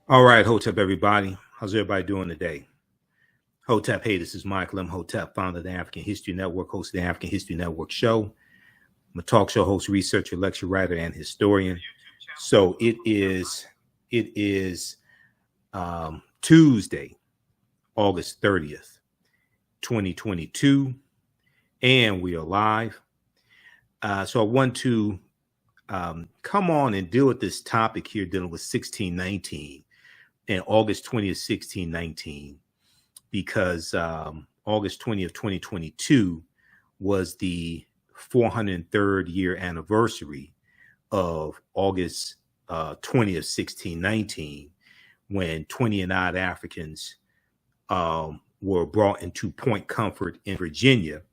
All right, Hotep, everybody. How's everybody doing today? Hotep, hey, this is Michael Imhotep, founder of the African History Network, host of the African History Network show. I'm a talk show host, researcher, lecture writer, and historian. So it is Tuesday, August 30th, 2022, and we are live. So I want to come on and deal with this topic here dealing with 1619 and August 20th, 1619, because August 20th, 2022 was the 403rd year anniversary of August 20th, 1619, when 20 and odd Africans were brought into Point Comfort in Virginia.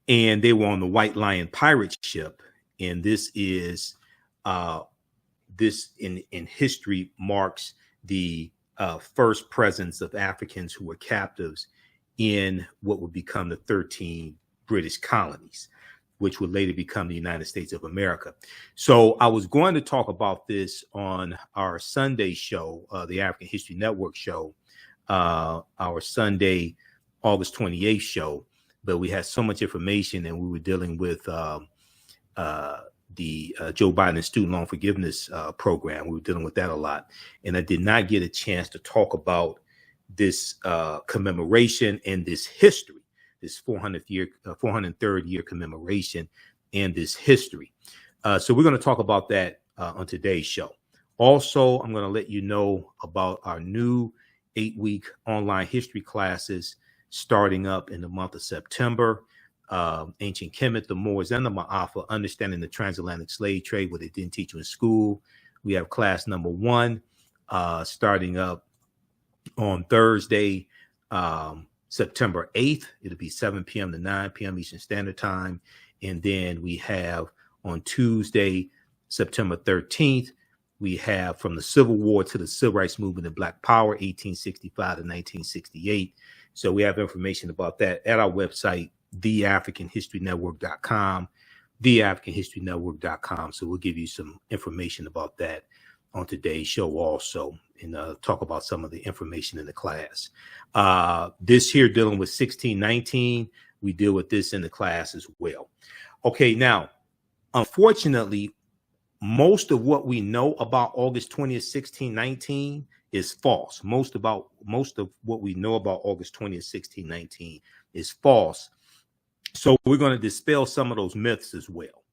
And they were on the White Lion pirate ship. And this is this in history marks the first presence of Africans who were captives in what would become the 13 British colonies, which would later become the United States of America. So I was going to talk about this on our Sunday show, the African History Network show, our Sunday, August 28th show, but we had so much information and we were dealing with the Joe Biden student loan forgiveness program. We were dealing with that a lot. And I did not get a chance to talk about this commemoration and this history, this 403rd year commemoration and this history. So we're going to talk about that on today's show. Also, I'm going to let you know about our new 8-week online history classes starting up in the month of September. Ancient Kemet, the Moors, and the Ma'afa, understanding the transatlantic slave trade, what they didn't teach you in school. We have class number 1 starting up on Thursday, September 8th. It'll be 7 p.m. to 9 p.m. Eastern Standard Time. And then we have on Tuesday, September 13th, we have From the Civil War to the Civil Rights Movement and Black Power, 1865 to 1968. So we have information about that at our website, TheAHNShow.com, TheAHNShow.com. So we'll give you some information about that on today's show also, and talk about some of the information in the class. This here dealing with 1619, we deal with this in the class as well. Okay, now, unfortunately, most of what we know about August 20th, 1619 is false. Most of what we know about August 20th, 1619 is false. So we're going to dispel some of those myths as well,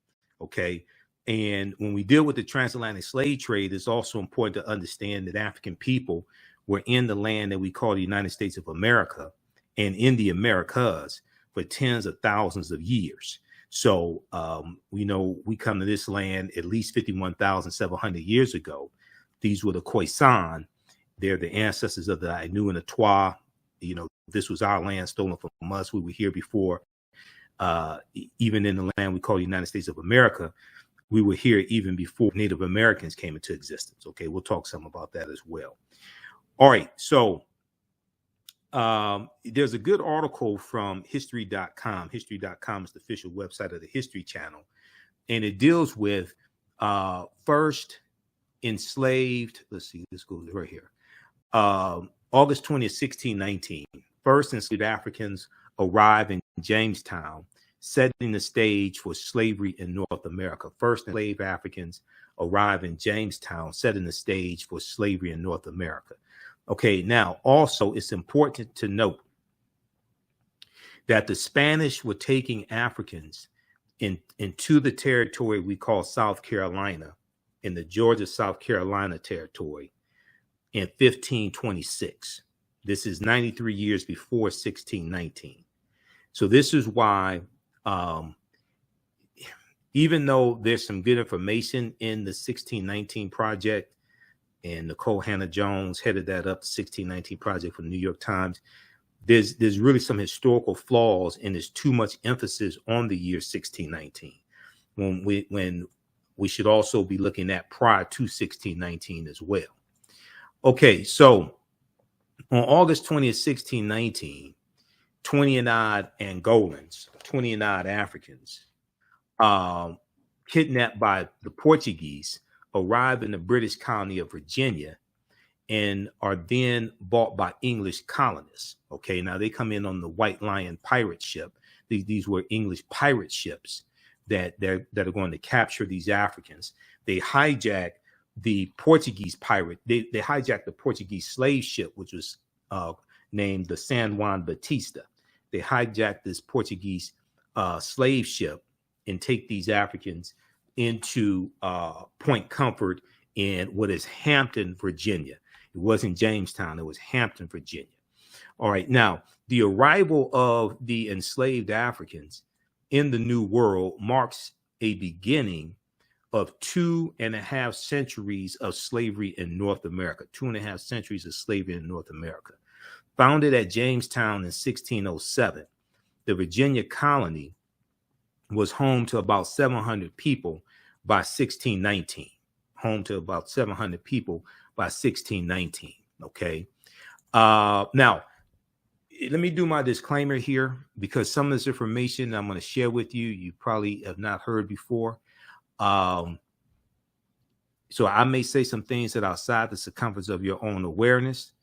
okay? And when we deal with the transatlantic slave trade, it's also important to understand that African people were in the land that we call the United States of America and in the Americas for tens of thousands of years. So, we know we come to this land at least 51,700 years ago. These were the Khoisan. They're the ancestors of the Ainu and the Twa. You know, this was our land stolen from us. We were here before. Even in the land we call the United States of America, we were here even before Native Americans came into existence. Okay, we'll talk some about that as well. All right, so there's a good article from history.com. History.com is the official website of the History Channel, and it deals with first enslaved. Let's see, this goes right here. August 20th, 1619. First enslaved Africans arrive in Jamestown, setting the stage for slavery in North America. First enslaved Africans arrive in Jamestown, setting the stage for slavery in North America. Okay, now also it's important to note that the Spanish were taking Africans into the territory we call South Carolina, in the Georgia-South Carolina territory, in 1526. This is 93 years before 1619. So this is why, even though there's some good information in the 1619 project, and Nicole Hannah-Jones headed that up, the 1619 project from the New York Times, there's really some historical flaws, and there's too much emphasis on the year 1619 when we should also be looking at prior to 1619 as well. Okay, so on August 20th, 1619, 20 and odd Angolans, 20 and odd Africans, kidnapped by the Portuguese, arrive in the British colony of Virginia and are then bought by English colonists. Okay, now they come in on the White Lion pirate ship. These were English pirate ships that are going to capture these Africans. They hijack the Portuguese pirate. They hijacked the Portuguese slave ship, which was named the San Juan Batista. They hijacked this Portuguese slave ship and take these Africans into Point Comfort in what is Hampton, Virginia. It wasn't Jamestown, it was Hampton, Virginia. All right, now the arrival of the enslaved Africans in the New World marks a beginning of 2.5 centuries of slavery in North America. 2.5 centuries of slavery in North America. Founded at Jamestown in 1607, the Virginia colony was home to about 700 people by 1619. Home to about 700 people by 1619. Okay. Now, let me do my disclaimer here, because some of this information I'm going to share with you, you probably have not heard before. So I may say some things that are outside the circumference of your own awareness.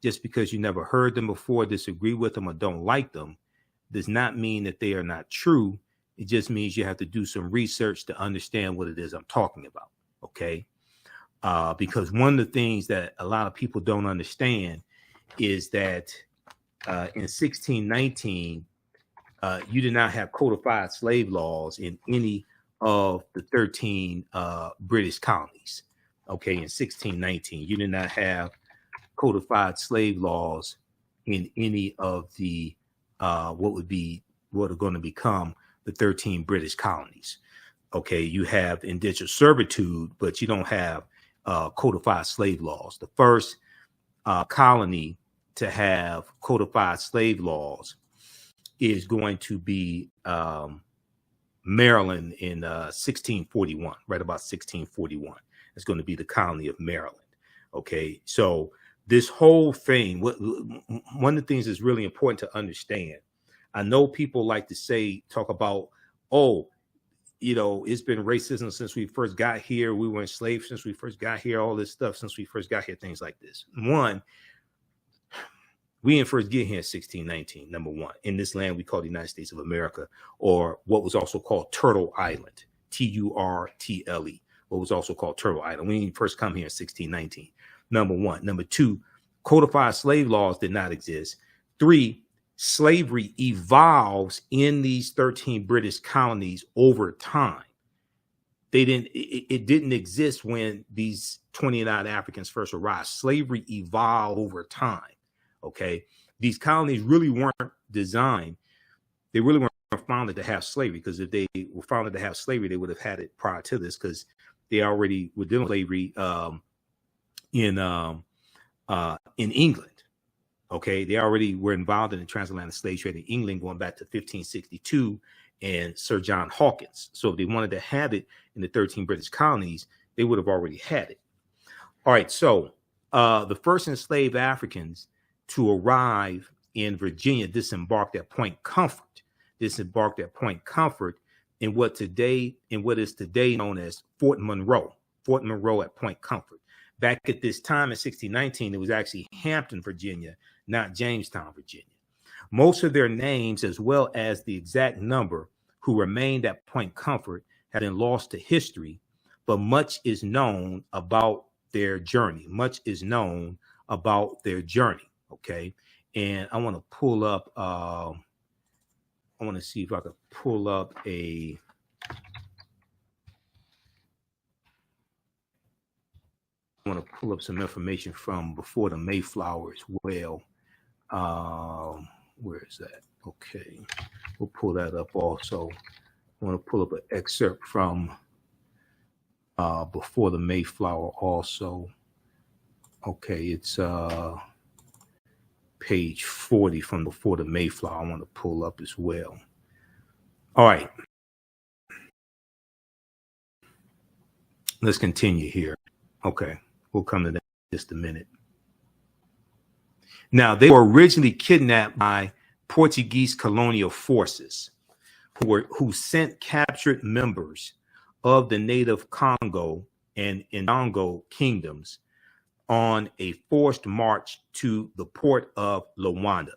Just because you never heard them before, disagree with them, or don't like them, does not mean that they are not true. It just means you have to do some research to understand what it is I'm talking about. Okay. Because one of the things that a lot of people don't understand is that in 1619, you did not have codified slave laws in any of the 13 British colonies. Okay. In 1619, you did not have codified slave laws in any of the what are going to become the 13 British colonies. Okay, you have indentured servitude, but you don't have codified slave laws. The first colony to have codified slave laws is going to be Maryland in 1641, right about 1641. It's going to be the colony of Maryland. Okay, so this whole thing, one of the things that's really important to understand, I know people like to talk about, oh, you know, it's been racism since we first got here. We were enslaved since we first got here. All this stuff since we first got here, things like this. One, we didn't first get here in 1619, number one. In this land we call the United States of America, or what was also called Turtle Island, Turtle, what was also called Turtle Island. We didn't first come here in 1619. Number one. Number two, codified slave laws did not exist. Three, slavery evolves in these 13 British colonies over time. It didn't exist when these 29 Africans first arrived. Slavery evolved over time. Okay. These colonies really weren't designed. They really weren't founded to have slavery, because if they were founded to have slavery, they would have had it prior to this, because they already were dealing with slavery in England. Okay, they already were involved in the transatlantic slave trade in England going back to 1562 and Sir John Hawkins. So if they wanted to have it in the 13 British colonies, they would have already had it. All right, so the first enslaved Africans to arrive in Virginia disembarked at Point Comfort. Disembarked at Point Comfort in what is today known as Fort Monroe. Fort Monroe at Point Comfort. Back at this time in 1619, it was actually Hampton, Virginia, not Jamestown, Virginia. Most of their names, as well as the exact number who remained at Point Comfort, have been lost to history, but much is known about their journey. Much is known about their journey. Okay. And I want to pull up, I want to see if I could pull up I want to pull up some information from before the Mayflower as well. Where is that? Okay, we'll pull that up also. I want to pull up an excerpt from before the Mayflower also. Okay, it's page 40 from before the Mayflower. I want to pull up as well. All right. Let's continue here. Okay. We'll come to that in just a minute. Now, they were originally kidnapped by Portuguese colonial forces who sent captured members of the native Congo and Ndongo kingdoms on a forced march to the port of Luanda.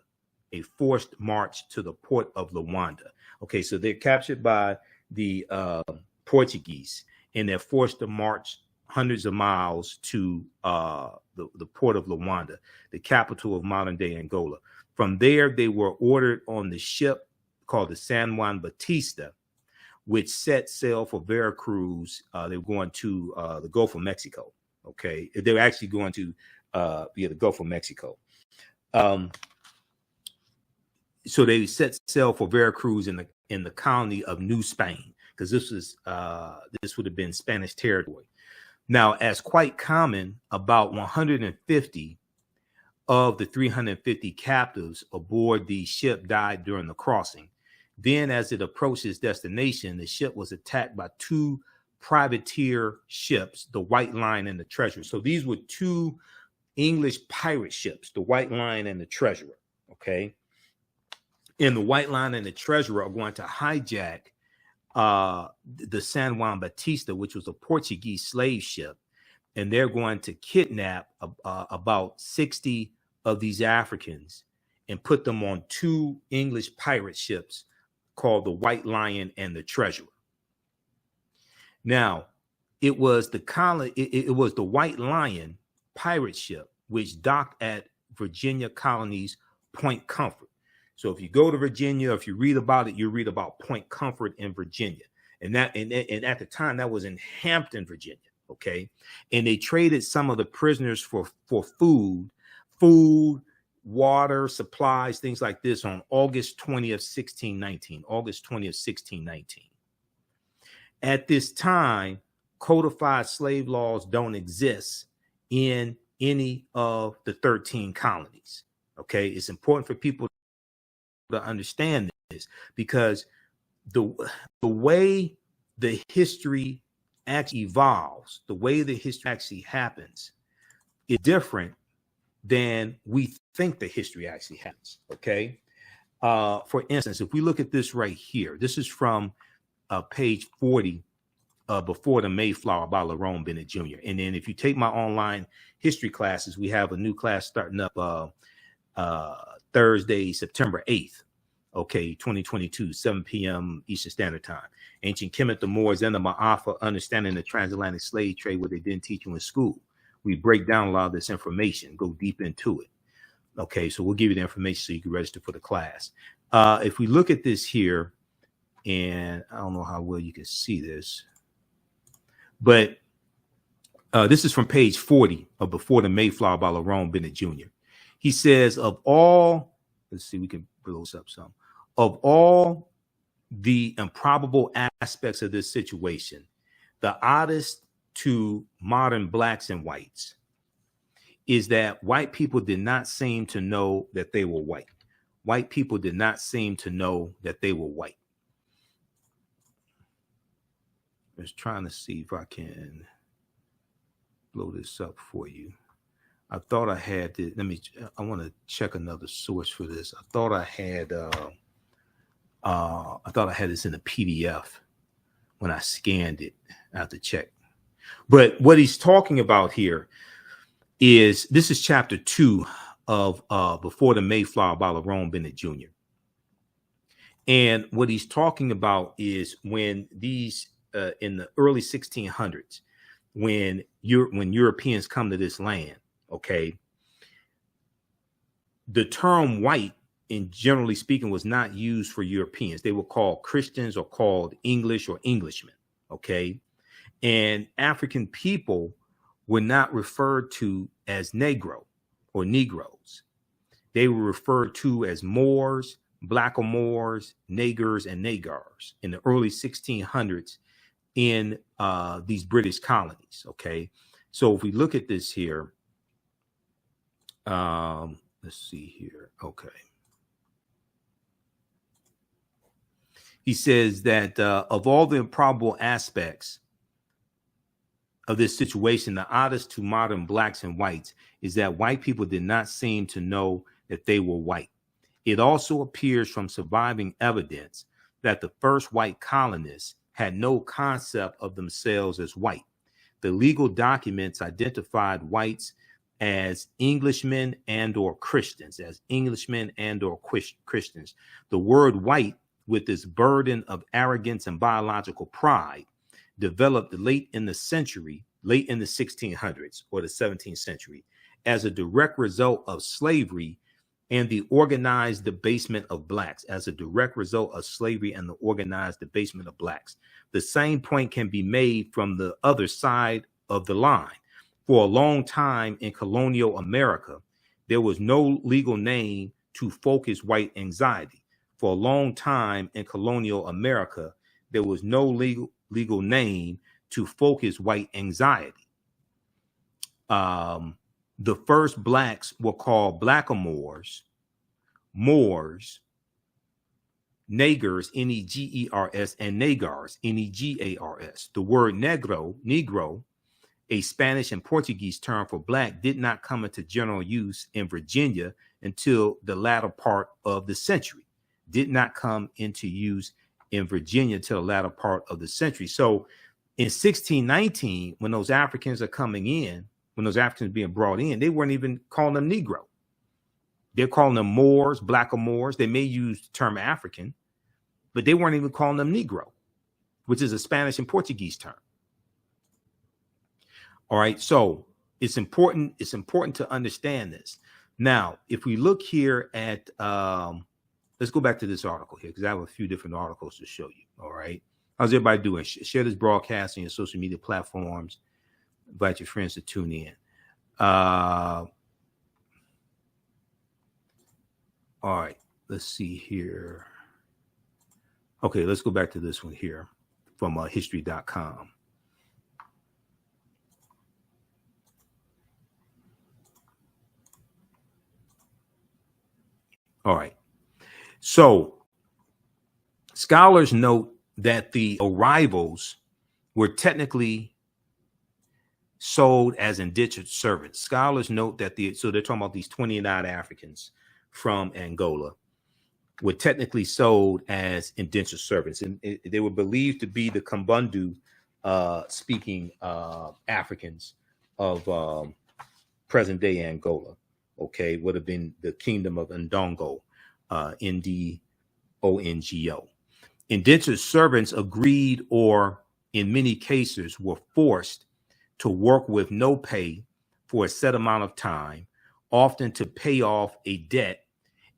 A forced march to the port of Luanda. Okay, so they're captured by the Portuguese, and they're forced to march hundreds of miles to the port of Luanda, the capital of modern day Angola. From there, they were ordered on the ship called the San Juan Bautista, which set sail for Veracruz. They were going to the Gulf of Mexico. Okay, they were actually going to the Gulf of Mexico. So they set sail for Veracruz in the colony of New Spain, because this would have been Spanish territory. Now, as quite common, about 150 of the 350 captives aboard the ship died during the crossing. Then, as it approached its destination, the ship was attacked by two privateer ships, the White Lion and the Treasurer. So these were two English pirate ships, the White Lion and the Treasurer. Okay. And the White Lion and the Treasurer are going to hijack the San Juan Bautista, which was a Portuguese slave ship. And they're going to kidnap about 60 of these Africans and put them on two English pirate ships called the White Lion and the Treasurer. Now, it was the White Lion pirate ship which docked at Virginia colony's Point Comfort. So if you go to Virginia, if you read about it, you read about Point Comfort in Virginia. And at the time, that was in Hampton, Virginia. Okay. And they traded some of the prisoners for food, water, supplies, things like this on August 20th, 1619. August 20th, 1619. At this time, codified slave laws don't exist in any of the 13 colonies. Okay. It's important for people to understand this, because the way the history actually evolves, the way the history actually happens is different than we think the history actually happens. Okay. For instance, if we look at this right here, this is from page 40 Before the Mayflower by Lerone Bennett Jr. And then if you take my online history classes, we have a new class starting up Thursday, September 8th. Okay, 2022, 7 p.m. Eastern Standard Time. Ancient Kemet, the Moors, and the Ma'afa, Understanding the Transatlantic Slave Trade, what they didn't teach you in school. We break down a lot of this information, go deep into it. Okay, so we'll give you the information so you can register for the class. If we look at this here, and I don't know how well you can see this, but this is from page 40 of Before the Mayflower by Lerone Bennett Jr. He says, of all, let's see, we can blow this up some. Of all the improbable aspects of this situation, the oddest to modern blacks and whites is that white people did not seem to know that they were white. White people did not seem to know that they were white. I was trying to see if I can blow this up for you. I thought I had it. I want to check another source for this. I thought I had this in a PDF when I scanned it. I have to check. But what he's talking about here is, this is chapter 2 of Before the Mayflower by Lerone Bennett Jr. And what he's talking about is when these in the early 1600s, when Europeans come to this land, okay, the term white, in generally speaking, was not used for Europeans. They were called Christians or called English or Englishmen, okay? And African people were not referred to as Negro or Negroes. They were referred to as Moors, Blackamoors, Nagars, and Nagars in the early 1600s in these British colonies, okay? So if we look at this here, let's see here, okay. He says that of all the improbable aspects of this situation, the oddest to modern blacks and whites is that white people did not seem to know that they were white. It also appears from surviving evidence that the first white colonists had no concept of themselves as white. the legal documents identified whites as Englishmen and or Christians, Christians. The word white, with its burden of arrogance and biological pride, developed late in the 1600s or the 17th century as a direct result of slavery and the organized debasement of blacks. The same point can be made from the other side of the line. For a long time in colonial America, there was no legal name to focus white anxiety. For a long time in colonial America, there was no legal name to focus white anxiety. The first blacks were called blackamoors, Moors, Negers, Negers, and Nagars, Negars. The word Negro, a Spanish and Portuguese term for black, did not come into general use in Virginia until the latter part of the century. So in 1619, when those Africans are coming in, when those Africans being brought in, they weren't even calling them Negro. They're calling them Moors, blackamoors. They may use the term African, but they weren't even calling them Negro, which is a Spanish and Portuguese term. All right, so it's important to understand this. Now, if we look here at, let's go back to this article here, because I have a few different articles to show you. All right, how's everybody doing? Share this broadcast on your social media platforms. Invite your friends to tune in. All right, let's see here. Okay, let's go back to this one here from history.com. All right. So scholars note that the arrivals were technically sold as indentured servants. Scholars note that so they're talking about these 29 Africans from Angola were technically sold as indentured servants, and they were believed to be the Kimbundu speaking Africans of present day Angola. Okay, would have been the kingdom of Ndongo, Ndongo. Indentured servants agreed, or in many cases were forced to work with no pay for a set amount of time, often to pay off a debt,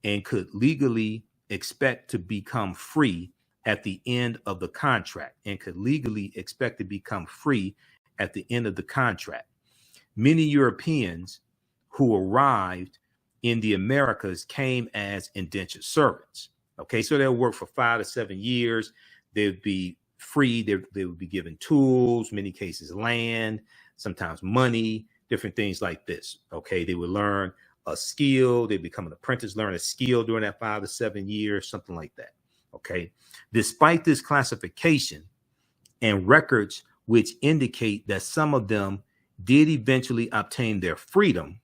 and could legally expect to become free at the end of the contract. Many Europeans who arrived in the Americas came as indentured servants. Okay, so they'll work for 5 to 7 years. They'd be free. They would be given tools, many cases land, sometimes money, different things like this. Okay, they would learn a skill. They become an apprentice, learn a skill during that 5 to 7 years, something like that. Okay, despite this classification and records which indicate that some of them did eventually obtain their freedom,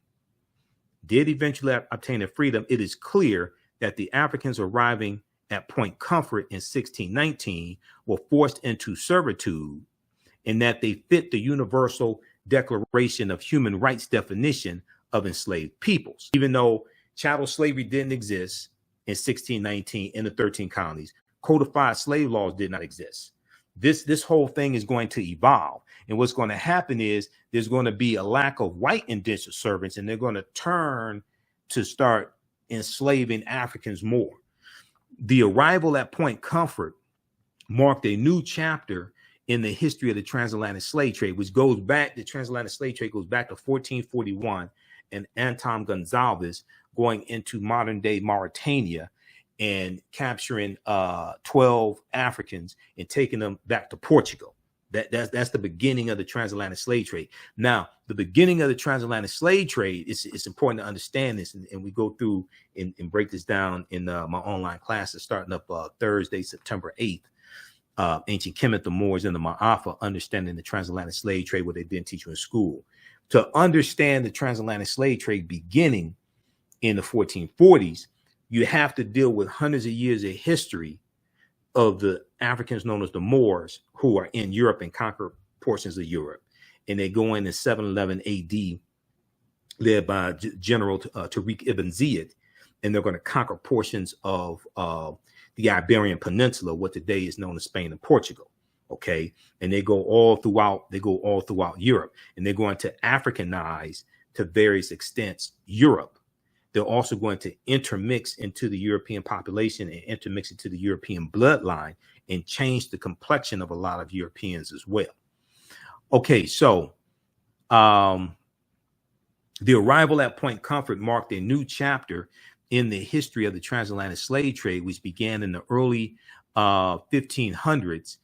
it is clear that the Africans arriving at Point Comfort in 1619 were forced into servitude, and that they fit the Universal Declaration of Human Rights definition of enslaved peoples. Even though chattel slavery didn't exist in 1619 in the 13 colonies, codified slave laws did not exist. This whole thing is going to evolve. And what's going to happen is there's going to be a lack of white indentured servants, and they're going to turn to start enslaving Africans more. The arrival at Point Comfort marked a new chapter in the history of the transatlantic slave trade, which goes back, the transatlantic slave trade goes back to 1441 and Anton Gonzalez going into modern day Mauritania and capturing 12 Africans and taking them back to Portugal. That's the beginning of the transatlantic slave trade. Now, the beginning of the transatlantic slave trade, it's important to understand this, and we go through and break this down in my online classes starting up Thursday, September 8th. Ancient Kemet, the Moors, and the Ma'afa, understanding the transatlantic slave trade, what they didn't teach you in school. To understand the transatlantic slave trade beginning in the 1440s, you have to deal with hundreds of years of history of the Africans known as the Moors, who are in Europe and conquer portions of Europe. and they go in 711 AD, led by General Tariq ibn Ziyad, and they're going to conquer portions of the Iberian Peninsula, what today is known as Spain and Portugal. Okay, and they go all throughout Europe, and they're going to Africanize to various extents Europe. They're also going to intermix into the European population and intermix into the European bloodline and change the complexion of a lot of Europeans as well. Okay, so the arrival at Point Comfort marked a new chapter in the history of the transatlantic slave trade, which began in the early 1500s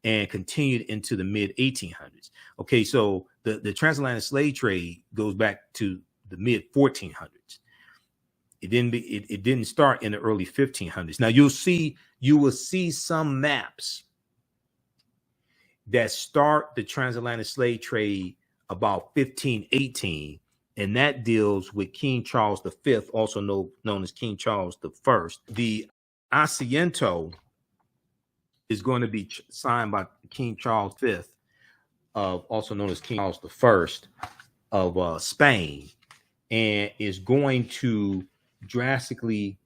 and continued into the mid 1800s. Okay, so the transatlantic slave trade goes back to the mid 1400s. It didn't start in the early 1500s. Now you will see some maps that start the transatlantic slave trade about 1518, and that deals with King Charles V, also known as King Charles I. The Asiento is going to be signed by King Charles V, also known as King Charles I of Spain, and is going to drastically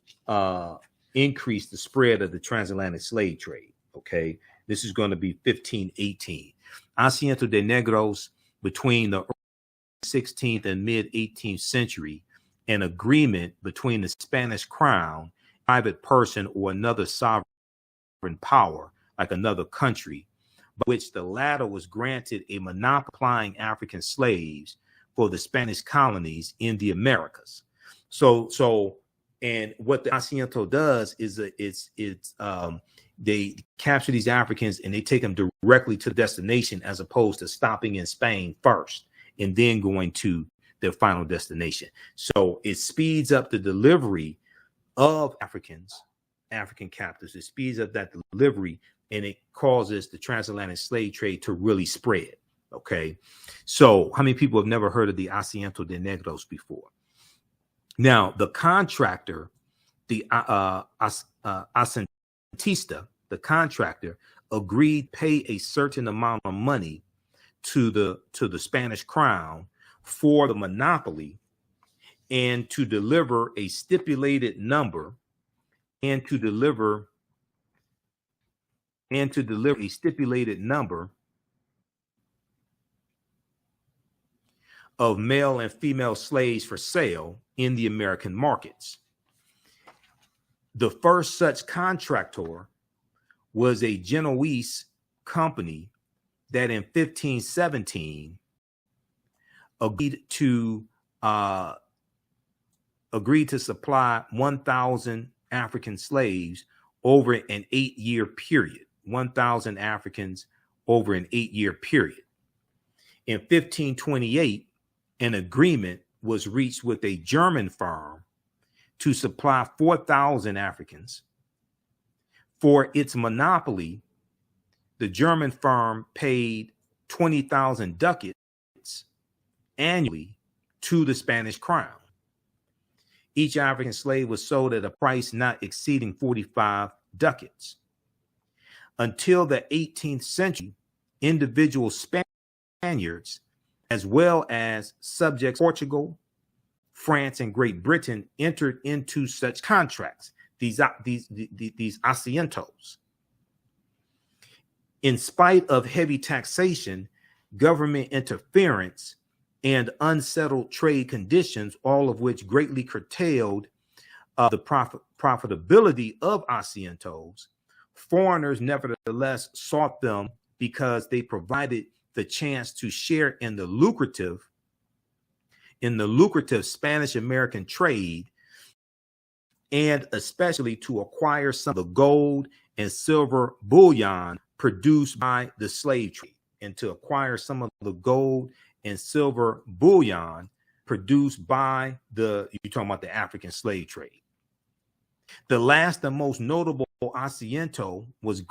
increase the spread of the transatlantic slave trade. Okay, this is going to be 1518. Asiento de Negros between the 16th and mid 18th century, an agreement between the Spanish crown, private person, or another sovereign power, like another country, by which the latter was granted a monopolying African slaves for the Spanish colonies in the Americas. So, and what the Asiento does is they capture these Africans and they take them directly to the destination, as opposed to stopping in Spain first and then going to their final destination. So it speeds up the delivery of African captives. It speeds up that delivery, and it causes the transatlantic slave trade to really spread. Okay, so how many people have never heard of the Asiento de Negros before? Now, the contractor, the asentista, the contractor, agreed to pay a certain amount of money to the Spanish crown for the monopoly, and to deliver a stipulated number, and to deliver a stipulated number of male and female slaves for sale in the American markets. The first such contractor was a Genoese company that in 1517 agreed to supply 1,000 African slaves over an 8-year period. 1,000 Africans over an 8-year period. In 1528, an agreement was reached with a German firm to supply 4,000 Africans. For its monopoly, the German firm paid 20,000 ducats annually to the Spanish crown. Each African slave was sold at a price not exceeding 45 ducats. Until the 18th century, individual Spaniards, as well as subjects Portugal, France, and Great Britain, entered into such contracts, these asientos. In spite of heavy taxation, government interference, and unsettled trade conditions, all of which greatly curtailed the profitability of asientos, foreigners nevertheless sought them because they provided the chance to share in the lucrative Spanish-American trade, and especially to acquire some of the gold and silver bullion produced by the slave trade, and to acquire some of the gold and silver bullion produced by you're talking about the African slave trade. The last and most notable asiento was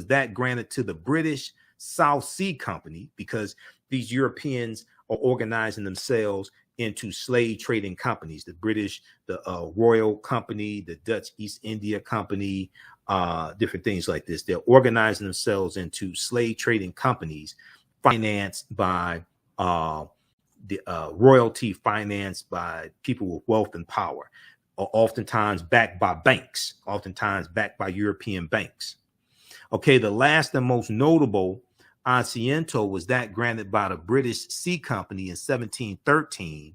that granted to the British South Sea Company, because these Europeans are organizing themselves into slave trading companies. The British, the Royal Company, the Dutch East India Company, different things like this. They're organizing themselves into slave trading companies financed by the royalty, financed by people with wealth and power, oftentimes backed by banks, oftentimes backed by European banks. Okay, the last and most notable asiento was that granted by the British Sea Company in 1713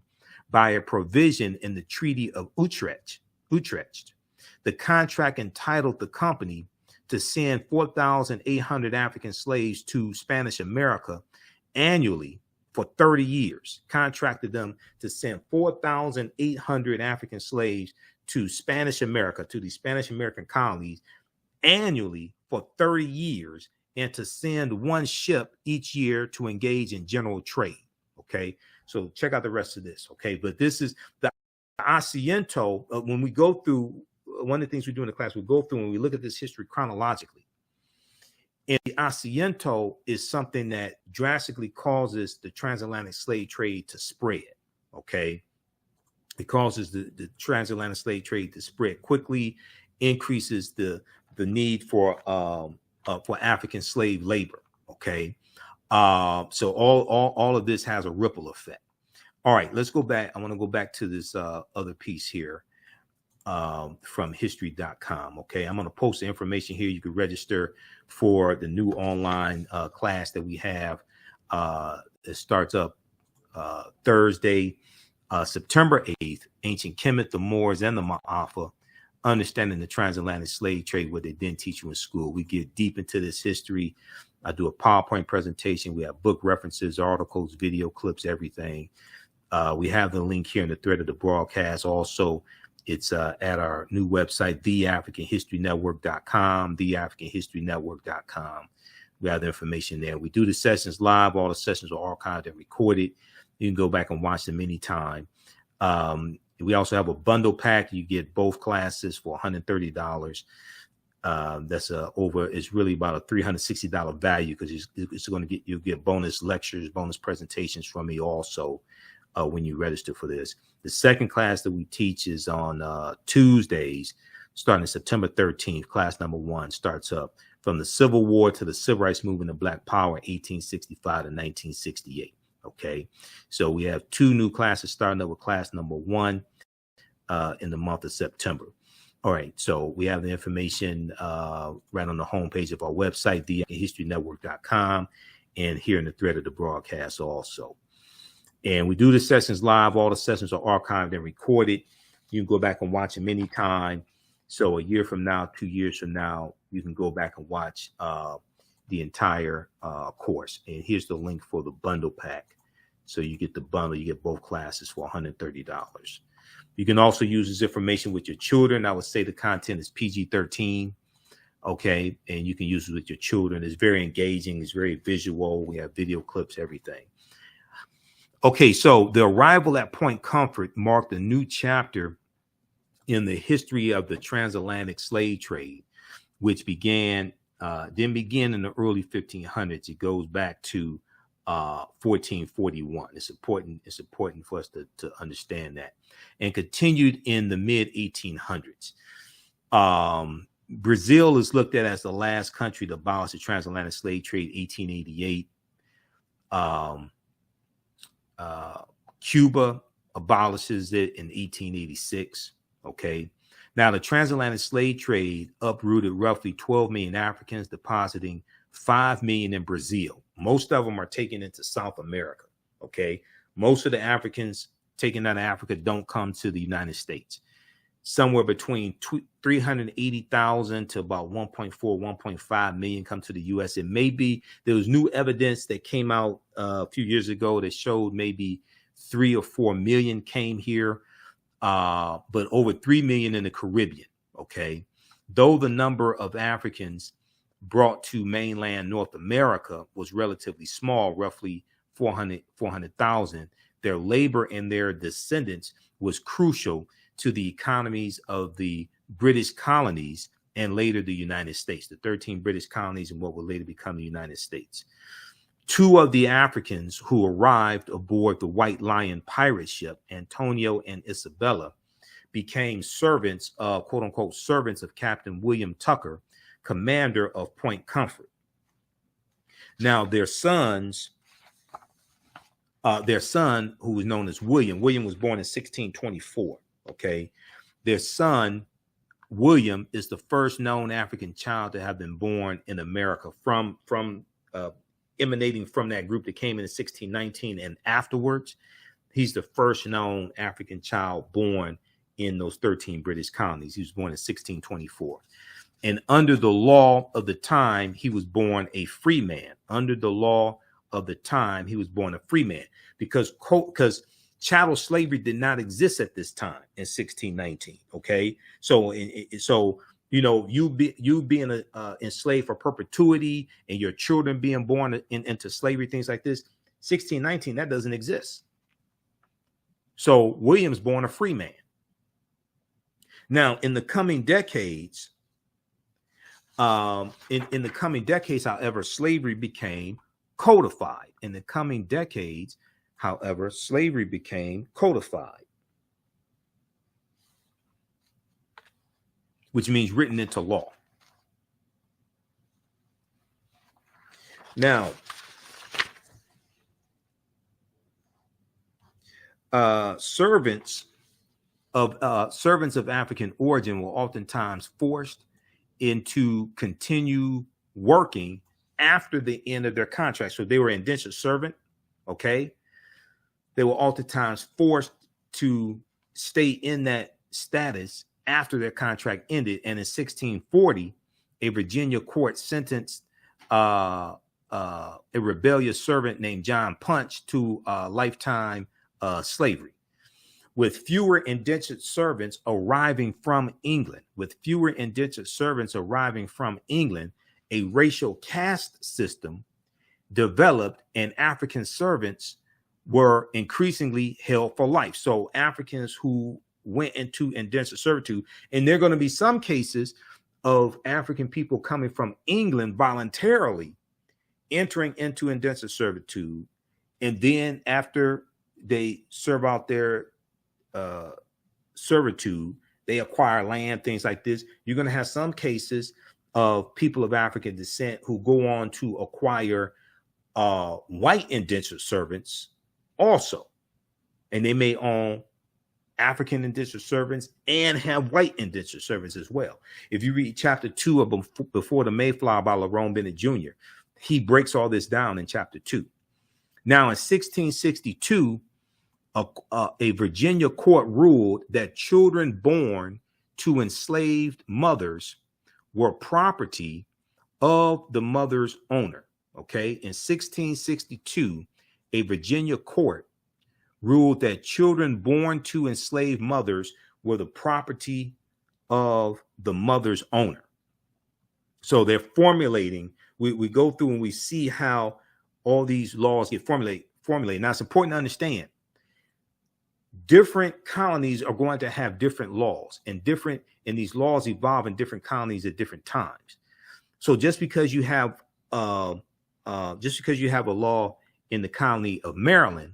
by a provision in the Treaty of Utrecht. The contract entitled the company to send 4,800 African slaves to Spanish America annually for 30 years, contracted them to send 4,800 African slaves to Spanish America, to the Spanish American colonies annually for 30 years, and to send one ship each year to engage in general trade. Okay, so check out the rest of this. Okay, but this is the asiento. When we go through, one of the things we do in the class, we go through and we look at this history chronologically. And the asiento is something that drastically causes the transatlantic slave trade to spread. Okay, it causes the transatlantic slave trade to spread quickly, increases the need for African slave labor. Okay, so all of this has a ripple effect. All right, let's go back. I want to go back to this other piece here from history.com. Okay, I'm going to post the information here. You can register for the new online class that we have. It starts up Thursday, September 8th. Ancient Kemet, the Moors, and the Ma'afa. Understanding the transatlantic slave trade, what they didn't teach you in school. We get deep into this history. I do a PowerPoint presentation. We have book references, articles, video clips, everything. We have the link here in the thread of the broadcast. Also, it's at our new website, TheAHNShow.com, TheAHNShow.com. We have the information there. We do the sessions live. All the sessions are archived and recorded. You can go back and watch them anytime. We also have a bundle pack. You get both classes for $130. That's it's really about a $360 value, because it's going to get, you'll get bonus lectures, bonus presentations from me also when you register for this. The second class that we teach is on Tuesdays, starting September 13th. Class number 1 starts up from the Civil War to the Civil Rights Movement of Black Power, 1865 to 1968. Okay, so we have 2 new classes starting up with class number 1 in the month of September. All right, so we have the information right on the homepage of our website, TheAHNShow.com, and here in the thread of the broadcast also. And we do the sessions live. All the sessions are archived and recorded. You can go back and watch them anytime. So a year from now, 2 years from now, you can go back and watch the entire course. And here's the link for the bundle pack. So you get the bundle, you get both classes for $130. You can also use this information with your children. I would say the content is PG-13. Okay, and you can use it with your children. It's very engaging. It's very visual. We have video clips, everything. Okay, so the arrival at Point Comfort marked a new chapter in the history of the transatlantic slave trade, which didn't begin in the early 1500s. It goes back to 1441. It's important for us to understand that, and continued in the mid 1800s. Brazil is looked at as the last country to abolish the transatlantic slave trade, 1888. Cuba abolishes it in 1886. Okay. Now, the transatlantic slave trade uprooted roughly 12 million Africans, depositing 5 million in Brazil. Most of them are taken into South America. Okay. Most of the Africans taken out of Africa don't come to the United States. Somewhere between 380,000 to about 1.4, 1.5 million come to the U.S. It may be, there was new evidence that came out a few years ago that showed maybe 3 or 4 million came here, but over 3 million in the Caribbean. Okay. Though the number of Africans brought to mainland North America was relatively small, roughly 400,000, their labor and their descendants was crucial to the economies of the British colonies and later the United States, the 13 British colonies and what would later become the United States. 2 of the Africans who arrived aboard the White Lion pirate ship, Antonio and Isabella, became servants of, quote unquote, servants of Captain William Tucker, commander of Point Comfort. Now, their sons their son, who was known as William. William was born in 1624. Okay. Their son, William, is the first known African child to have been born in America from emanating from that group that came in 1619 and afterwards. He's the first known African child born in those 13 British colonies. He was born in 1624. And under the law of the time, he was born a free man. Under the law of the time, he was born a free man because chattel slavery did not exist at this time in 1619. Okay, so you know, you being enslaved for perpetuity and your children being born into slavery, things like this, 1619, that doesn't exist. So William's born a free man. Now, in the coming decades, however, slavery became codified. In the coming decades, however, slavery became codified, which means written into law. Now, servants of African origin were oftentimes forced into continue working after the end of their contract. So they were indentured servant. Okay. They were oftentimes forced to stay in that status after their contract ended. And in 1640, a Virginia court sentenced a rebellious servant named John Punch to lifetime slavery. With fewer indentured servants arriving from England, a racial caste system developed and African servants were increasingly held for life. So Africans who went into indentured servitude, and there are going to be some cases of African people coming from England voluntarily entering into indentured servitude, and then after they serve out their servitude, they acquire land, things like this. You're going to have some cases of people of African descent who go on to acquire white indentured servants also, and they may own African indentured servants and have white indentured servants as well. If you read chapter 2 of Before the Mayflower by Lerone Bennett Jr., he breaks all this down in chapter 2. Now, in 1662, a Virginia court ruled that children born to enslaved mothers were property of the mother's owner. Okay. In 1662, a Virginia court ruled that children born to enslaved mothers were the property of the mother's owner. So they're formulating, we go through and we see how all these laws get formulated. Now, it's important to understand different colonies are going to have different laws, and these laws evolve in different colonies at different times. So just because you have a law in the colony of Maryland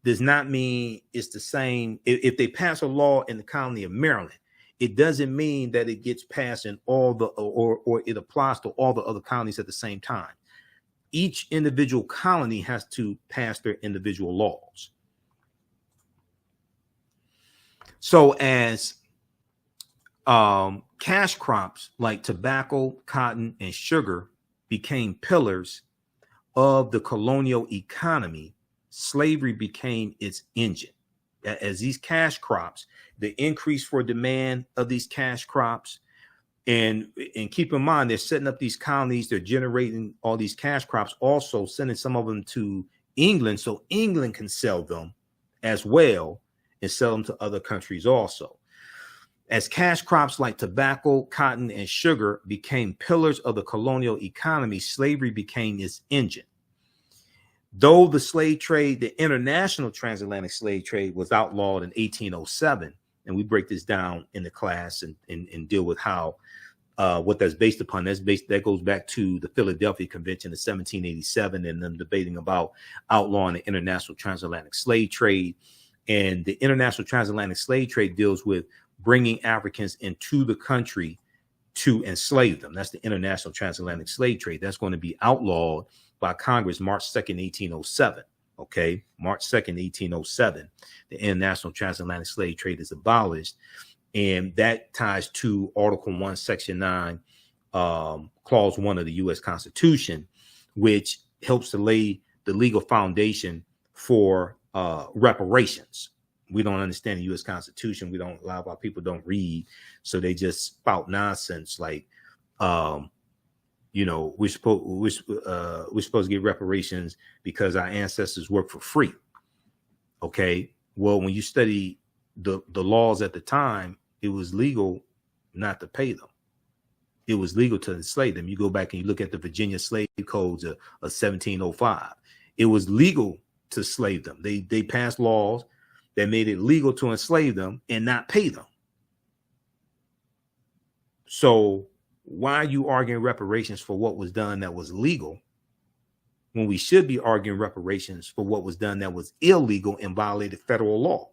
does not mean it's the same. If they pass a law in the colony of Maryland, it doesn't mean that it gets passed in all the or it applies to all the other colonies at the same time. Each individual colony has to pass their individual laws. So as cash crops like tobacco, cotton, and sugar became pillars of the colonial economy, slavery became its engine. As these cash crops, the increase for demand of these cash crops, and keep in mind, they're setting up these colonies, they're generating all these cash crops, also sending some of them to England so England can sell them as well and sell them to other countries also. As cash crops like tobacco, cotton, and sugar became pillars of the colonial economy, slavery became its engine. Though the slave trade, the international transatlantic slave trade, was outlawed in 1807, and we break this down in the class and deal with how what that's based upon. That goes back to the Philadelphia Convention of 1787 and them debating about outlawing the international transatlantic slave trade. And the international transatlantic slave trade deals with bringing Africans into the country to enslave them. That's the international transatlantic slave trade. That's going to be outlawed by Congress March 2nd, 1807. Okay, March 2nd, 1807, the international transatlantic slave trade is abolished. And that ties to Article 1, Section 9, Clause 1 of the U.S. Constitution, which helps to lay the legal foundation for reparations. We don't understand the U.S. Constitution. A lot of our people don't read, so they just spout nonsense like, we're supposed to get reparations because our ancestors worked for free. Okay, well, when you study the laws at the time, it was legal not to pay them. It was legal to enslave them. You go back and you look at the Virginia slave codes of 1705. It was legal to slave them. They passed laws that made it legal to enslave them and not pay them. So why are you arguing reparations for what was done that was legal when we should be arguing reparations for what was done that was illegal and violated federal law?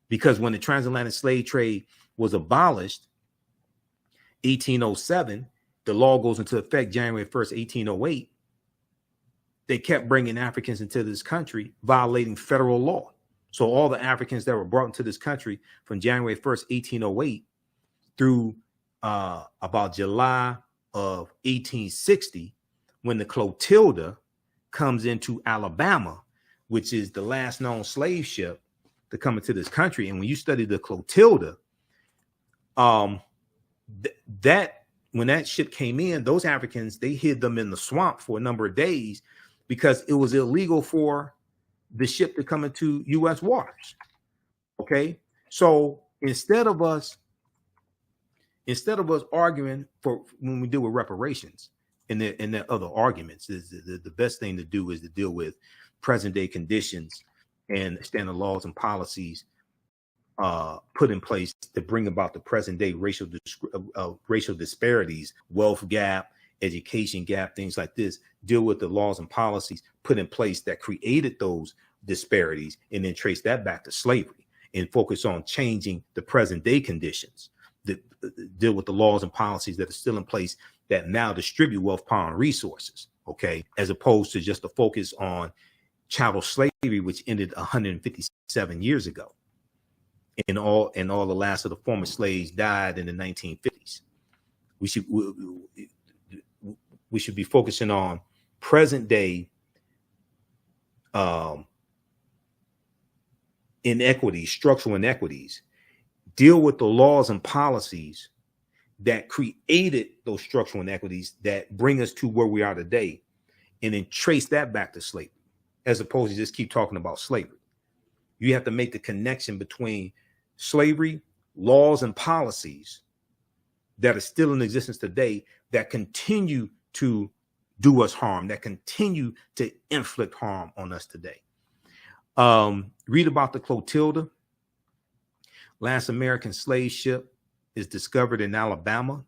Because when the transatlantic slave trade was abolished, 1807, the law goes into effect January 1st, 1808. They kept bringing Africans into this country, violating federal law. So all the Africans that were brought into this country from January 1st, 1808 through about July of 1860, when the Clotilda comes into Alabama, which is the last known slave ship to come into this country. And when you study the Clotilda, that when that ship came in, those Africans, they hid them in the swamp for a number of days because it was illegal for the ship to come into U.S. waters. Okay, so instead of us arguing for when we deal with reparations and the other arguments, the best thing to do is to deal with present day conditions and standard laws and policies put in place to bring about the present day racial disparities, wealth gap, education gap, things like this. Deal with the laws and policies put in place that created those disparities, and then trace that back to slavery and focus on changing the present day conditions. Deal with the laws and policies that are still in place that now distribute wealth, power, and resources. Okay, as opposed to just a focus on chattel slavery, which ended 157 years ago. And all the last of the former slaves died in the 1950s. We should be focusing on present day inequities, structural inequities. Deal with the laws and policies that created those structural inequities that bring us to where we are today, and then trace that back to slavery, as opposed to just keep talking about slavery. You have to make the connection between slavery, laws, and policies that are still in existence today that continue to do us harm, that continue to inflict harm on us today. Read about the Clotilda. Last American slave ship is discovered in Alabama.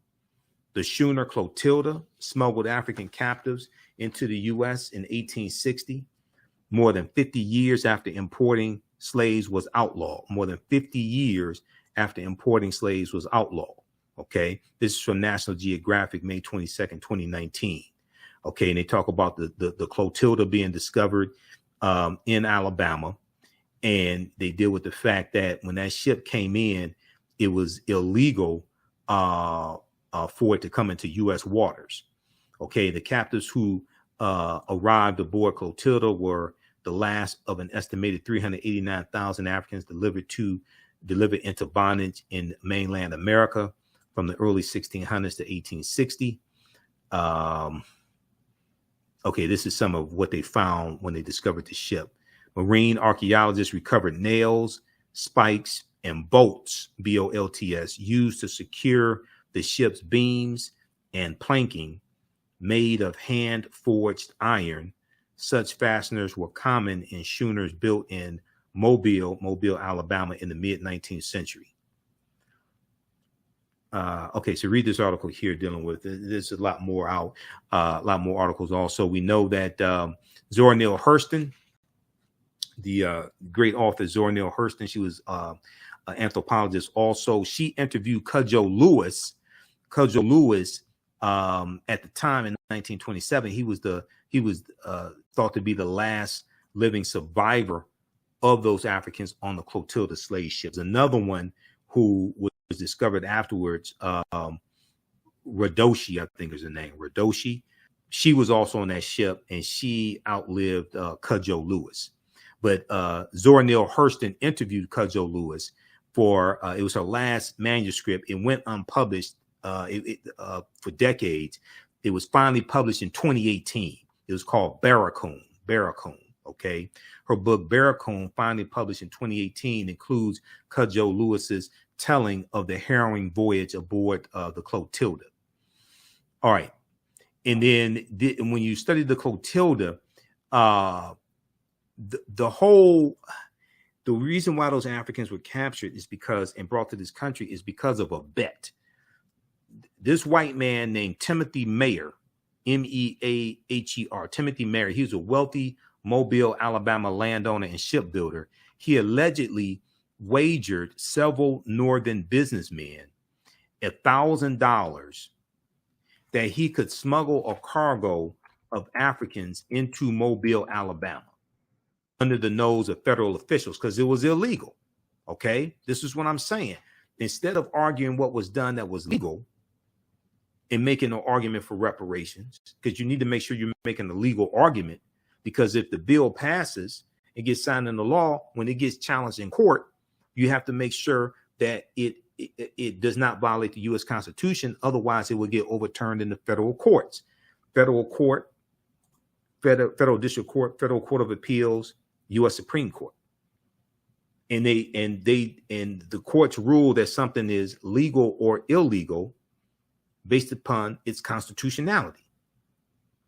The schooner Clotilda smuggled African captives into the U.S. in 1860. More than 50 years after importing slaves was outlawed. More than 50 years after importing slaves was outlawed. Okay, this is from National Geographic, May 22nd, 2019. Okay, and they talk about the Clotilda being discovered in Alabama. And they deal with the fact that when that ship came in, it was illegal for it to come into U.S. waters. Okay, the captives who arrived aboard Clotilda were the last of an estimated 389,000 Africans delivered into bondage in mainland America from the early 1600s to 1860. Okay, this is some of what they found when they discovered the ship. Marine archaeologists recovered nails, spikes, and bolts, B-O-L-T-S, used to secure the ship's beams and planking made of hand-forged iron. Such fasteners were common in schooners built in Mobile, Alabama in the mid-19th century. Okay, so read this article here dealing with there's a lot more articles also. We know that Zora Neale Hurston, the great author Zora Neale Hurston, she was an anthropologist also. She interviewed Cudjoe Lewis. Cudjoe Lewis, at the time in 1927, he was thought to be the last living survivor of those Africans on the Clotilda slave ships. Another one who was discovered afterwards, Radoshi, I think is her name, Radoshi. She was also on that ship, and she outlived Cudjoe Lewis. But Zora Neale Hurston interviewed Cudjoe Lewis for, it was her last manuscript. It went unpublished for decades. It was finally published in 2018. It was called Barracoon. Okay. Her book Barracoon, finally published in 2018, includes Cudjoe Lewis's telling of the harrowing voyage aboard the Clotilda. All right. And then when you study the Clotilda, the reason why those Africans were captured is because, and brought to this country, is because of a bet. This white man named Timothy Mayer, Meaher, Timothy Mayer, he was a wealthy Mobile, Alabama landowner and shipbuilder. He allegedly wagered several northern businessmen $1,000 that he could smuggle a cargo of Africans into Mobile, Alabama, under the nose of federal officials, because it was illegal. Okay, this is what I'm saying. Instead of arguing what was done that was legal and making an argument for reparations, because you need to make sure you're making a legal argument, because if the bill passes and gets signed into law, when it gets challenged in court, you have to make sure that it does not violate the U.S. Constitution. Otherwise, it will get overturned in the federal courts, federal district court, federal court of appeals, U.S. Supreme Court. And the courts rule that something is legal or illegal based upon its constitutionality,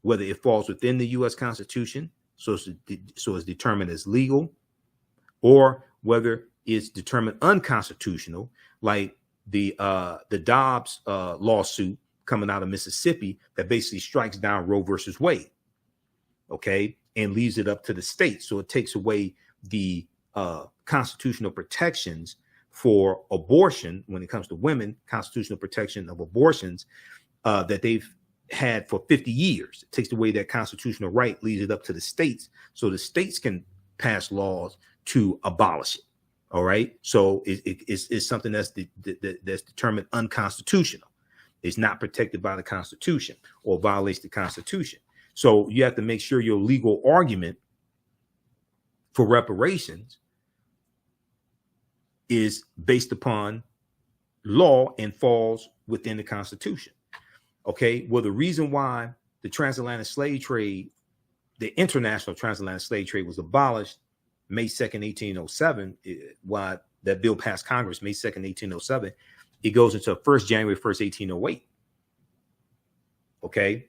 whether it falls within the U.S. Constitution, so it's determined as legal, or whether it's determined unconstitutional, like the Dobbs lawsuit coming out of Mississippi that basically strikes down Roe versus Wade, okay, and leaves it up to the states. So it takes away the constitutional protections for abortion when it comes to women, constitutional protection of abortions that they've had for 50 years. It takes away that constitutional right, leaves it up to the states, so the states can pass laws to abolish it. All right. So it's something that's determined unconstitutional. It's not protected by the Constitution or violates the Constitution. So you have to make sure your legal argument for reparations is based upon law and falls within the Constitution. Okay. Well, the reason why the transatlantic slave trade, the international transatlantic slave trade, was abolished May 2nd, 1807, why that bill passed Congress May 2nd, 1807, it goes into January 1st, 1808. Okay.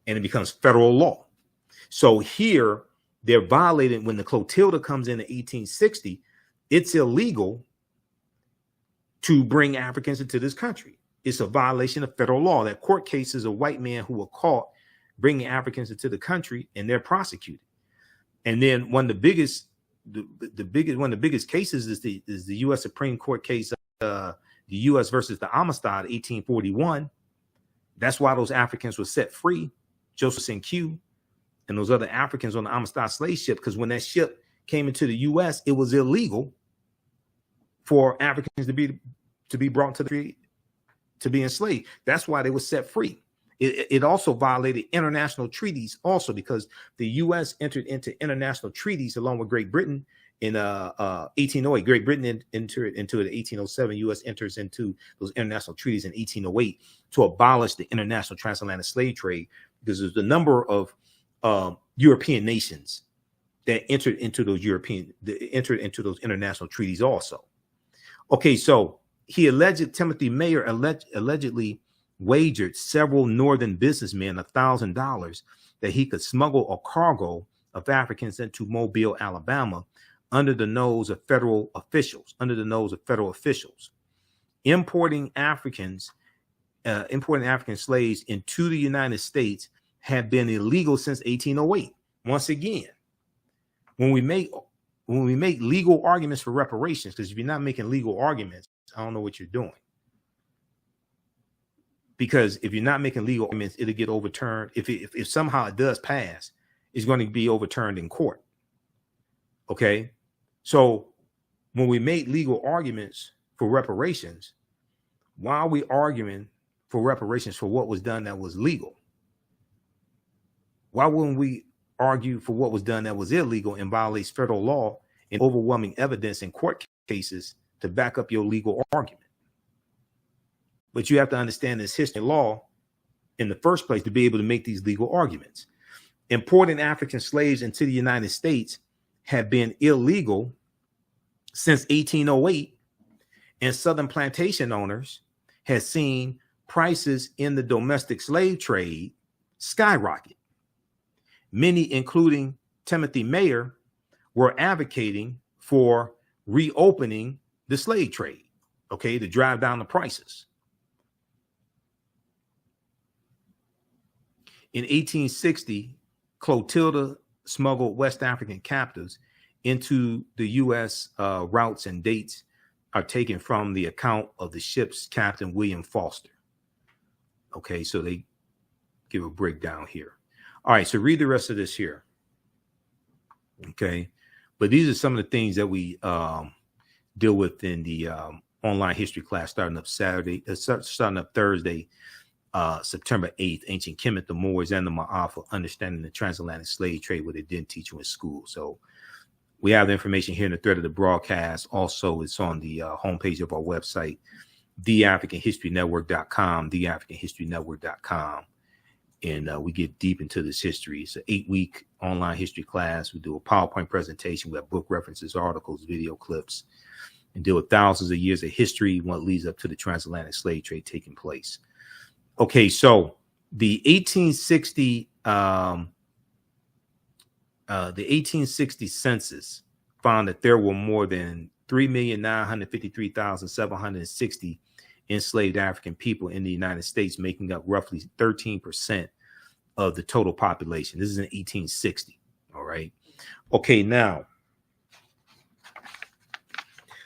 And it becomes federal law. So here they're violating, when the Clotilda comes in 1860, it's illegal to bring Africans into this country. It's a violation of federal law. That court case is a white man who were caught bringing Africans into the country, and they're prosecuted. And then one of the biggest cases is the U.S. Supreme Court case, the U.S. versus the Amistad, 1841. That's why those Africans were set free, Joseph St. Q and those other Africans on the Amistad slave ship, because when that ship came into the U.S., it was illegal for Africans to be brought to the street to be enslaved. That's why they were set free. It also violated international treaties also, because the U.S. entered into international treaties along with Great Britain in 1808. Great Britain entered into it in 1807. U.S. enters into those international treaties in 1808 to abolish the international transatlantic slave trade, because there's a number of European nations that entered into those international treaties also. Okay, so Timothy Mayer allegedly wagered several northern businessmen $1,000 that he could smuggle a cargo of Africans into Mobile, Alabama, under the nose of federal officials. Importing African slaves into the United States had been illegal since 1808. Once again, when we make legal arguments for reparations, because if you're not making legal arguments, I don't know what you're doing. Because if you're not making legal arguments, it'll get overturned. If somehow it does pass, it's going to be overturned in court. Okay. So when we make legal arguments for reparations, why are we arguing for reparations for what was done that was legal? Why wouldn't we argue for what was done that was illegal and violates federal law and overwhelming evidence in court cases to back up your legal argument? But you have to understand this history and law in the first place to be able to make these legal arguments. Importing African slaves into the United States had been illegal since 1808, and Southern plantation owners had seen prices in the domestic slave trade skyrocket. Many, including Timothy Mayer, were advocating for reopening the slave trade, okay, to drive down the prices. In 1860, Clotilda smuggled West African captives into the U.S. Routes and dates are taken from the account of the ship's Captain William Foster. Okay, so they give a breakdown here. All right, so read the rest of this here. Okay, but these are some of the things that we deal with in the online history class starting up Thursday, September 8th, Ancient Kemet, the Moors, and the Ma'afa, Understanding the Transatlantic Slave Trade, what they didn't teach you in school. So we have the information here in the thread of the broadcast. Also, it's on the homepage of our website, TheAfricanHistoryNetwork.com, TheAfricanHistoryNetwork.com. And we get deep into this history. It's an 8-week online history class. We do a PowerPoint presentation. We have book references, articles, video clips, and deal with thousands of years of history, what leads up to the transatlantic slave trade taking place. Okay, so the 1860 census found that there were more than 3,953,760 enslaved African people in the United States, making up roughly 13% of the total population. This is in 1860. All right. Okay, now,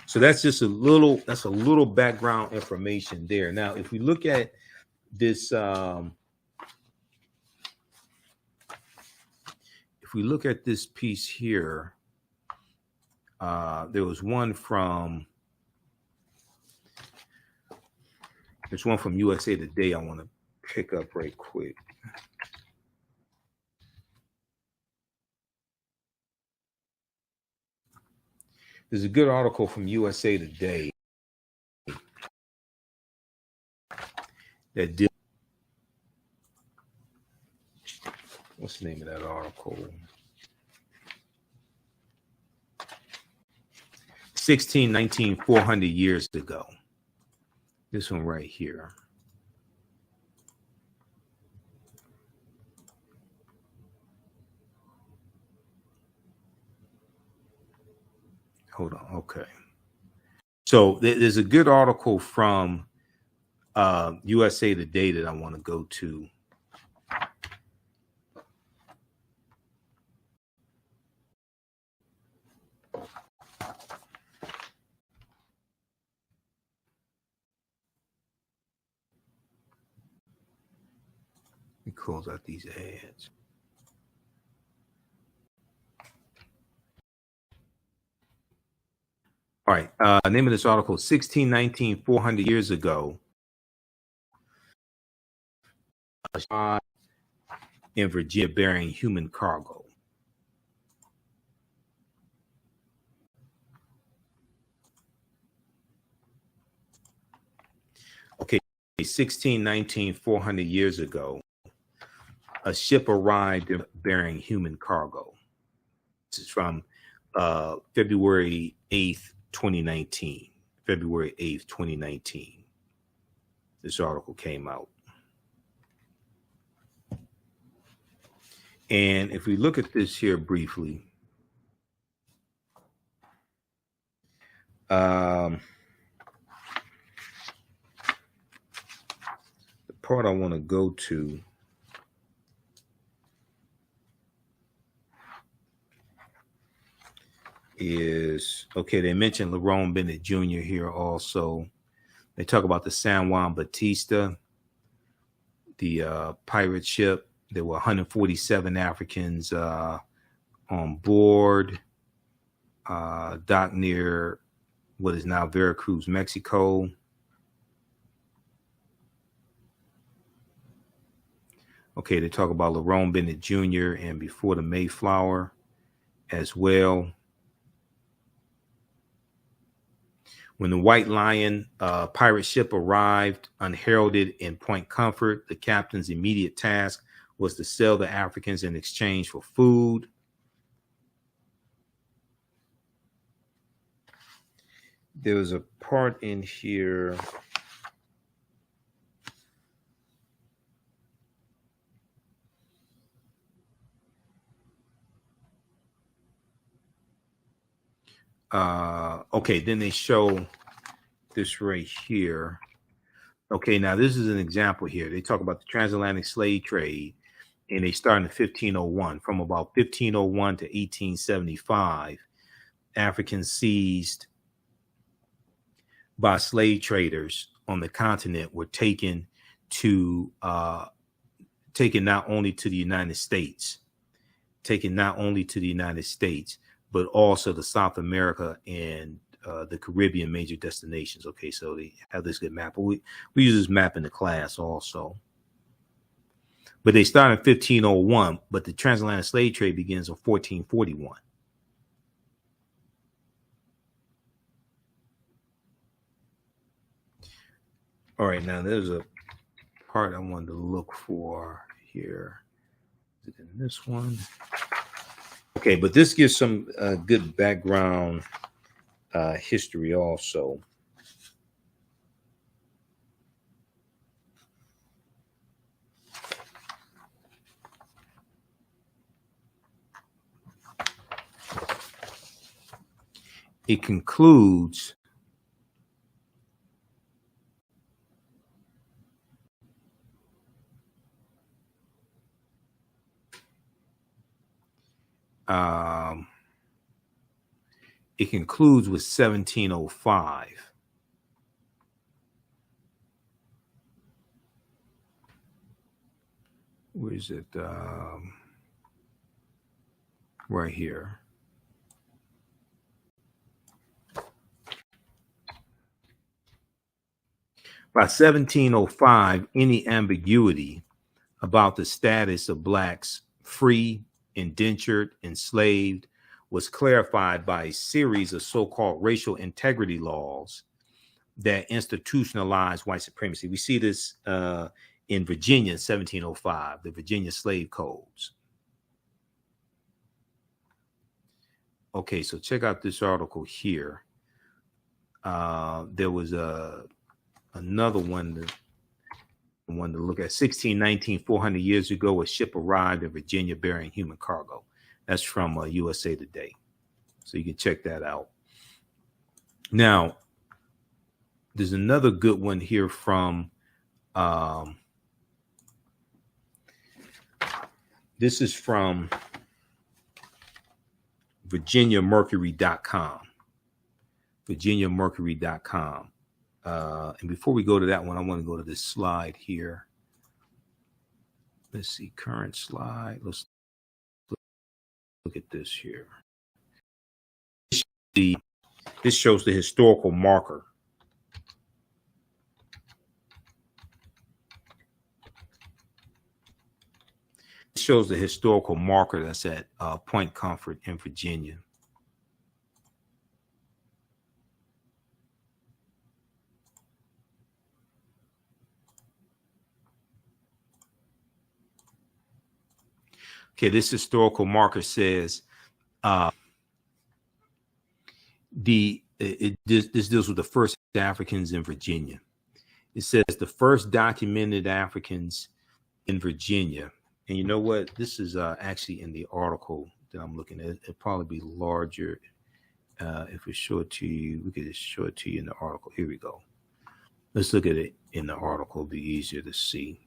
so that's just a little background information there. Now, if we look at this, if we look at this piece here, there was one from, there's one from USA Today I want to pick up right quick. There's a good article from USA Today that did. What's the name of that article? 1619, 400 years ago. This one right here. Hold on. Okay. So there's a good article from USA Today that I want to go to. Let me close out these ads. All right. Name of this article, 1619, 400 years ago. In Virginia bearing human cargo. Okay, 1619, 400 years ago, a ship arrived bearing human cargo. This is from February 8th, 2019. February 8th, 2019. This article came out. And if we look at this here briefly, the part I want to go to is, okay, they mentioned Lerone Bennett Jr. here also. They talk about the San Juan Batista, the pirate ship. There were 147 Africans on board. dock near what is now Veracruz, Mexico. Okay, they talk about Lerone Bennett Jr. and before the Mayflower as well. When the White Lion pirate ship arrived unheralded in Point Comfort, the captain's immediate task was to sell the Africans in exchange for food. There was a part in here. Okay, then they show this right here. Okay, now this is an example here. They talk about the transatlantic slave trade, and they start in 1501. From about 1501 to 1875, Africans seized by slave traders on the continent were taken not only to the United States, but also to South America and the Caribbean major destinations. Okay, so they have this good map. We use this map in the class also. But they start in 1501, but the transatlantic slave trade begins in 1441. All right, now there's a part I wanted to look for here. Is it in this one? Okay, but this gives some good background history also. It concludes with 1705. Where is it? Right here. By 1705, any ambiguity about the status of blacks, free, indentured, enslaved, was clarified by a series of so-called racial integrity laws that institutionalized white supremacy. We see this in Virginia in 1705, the Virginia slave codes. Okay, so check out this article here. There was another one to look at. 1619, 400 years ago, a ship arrived in Virginia bearing human cargo. That's from USA Today. So you can check that out. Now, there's another good one here from, this is from VirginiaMercury.com. VirginiaMercury.com. And before we go to that one, I want to go to this slide here. Let's see, current slide. Let's look at this here. This shows the historical marker. It shows the historical marker that's at Point Comfort in Virginia. Okay, this historical marker says this deals with the first Africans in Virginia. It says the first documented Africans in Virginia. And you know what? This is actually in the article that I'm looking at. It'll probably be larger if we show it to you. We could just show it to you in the article. Here we go. Let's look at it in the article. It'll be easier to see.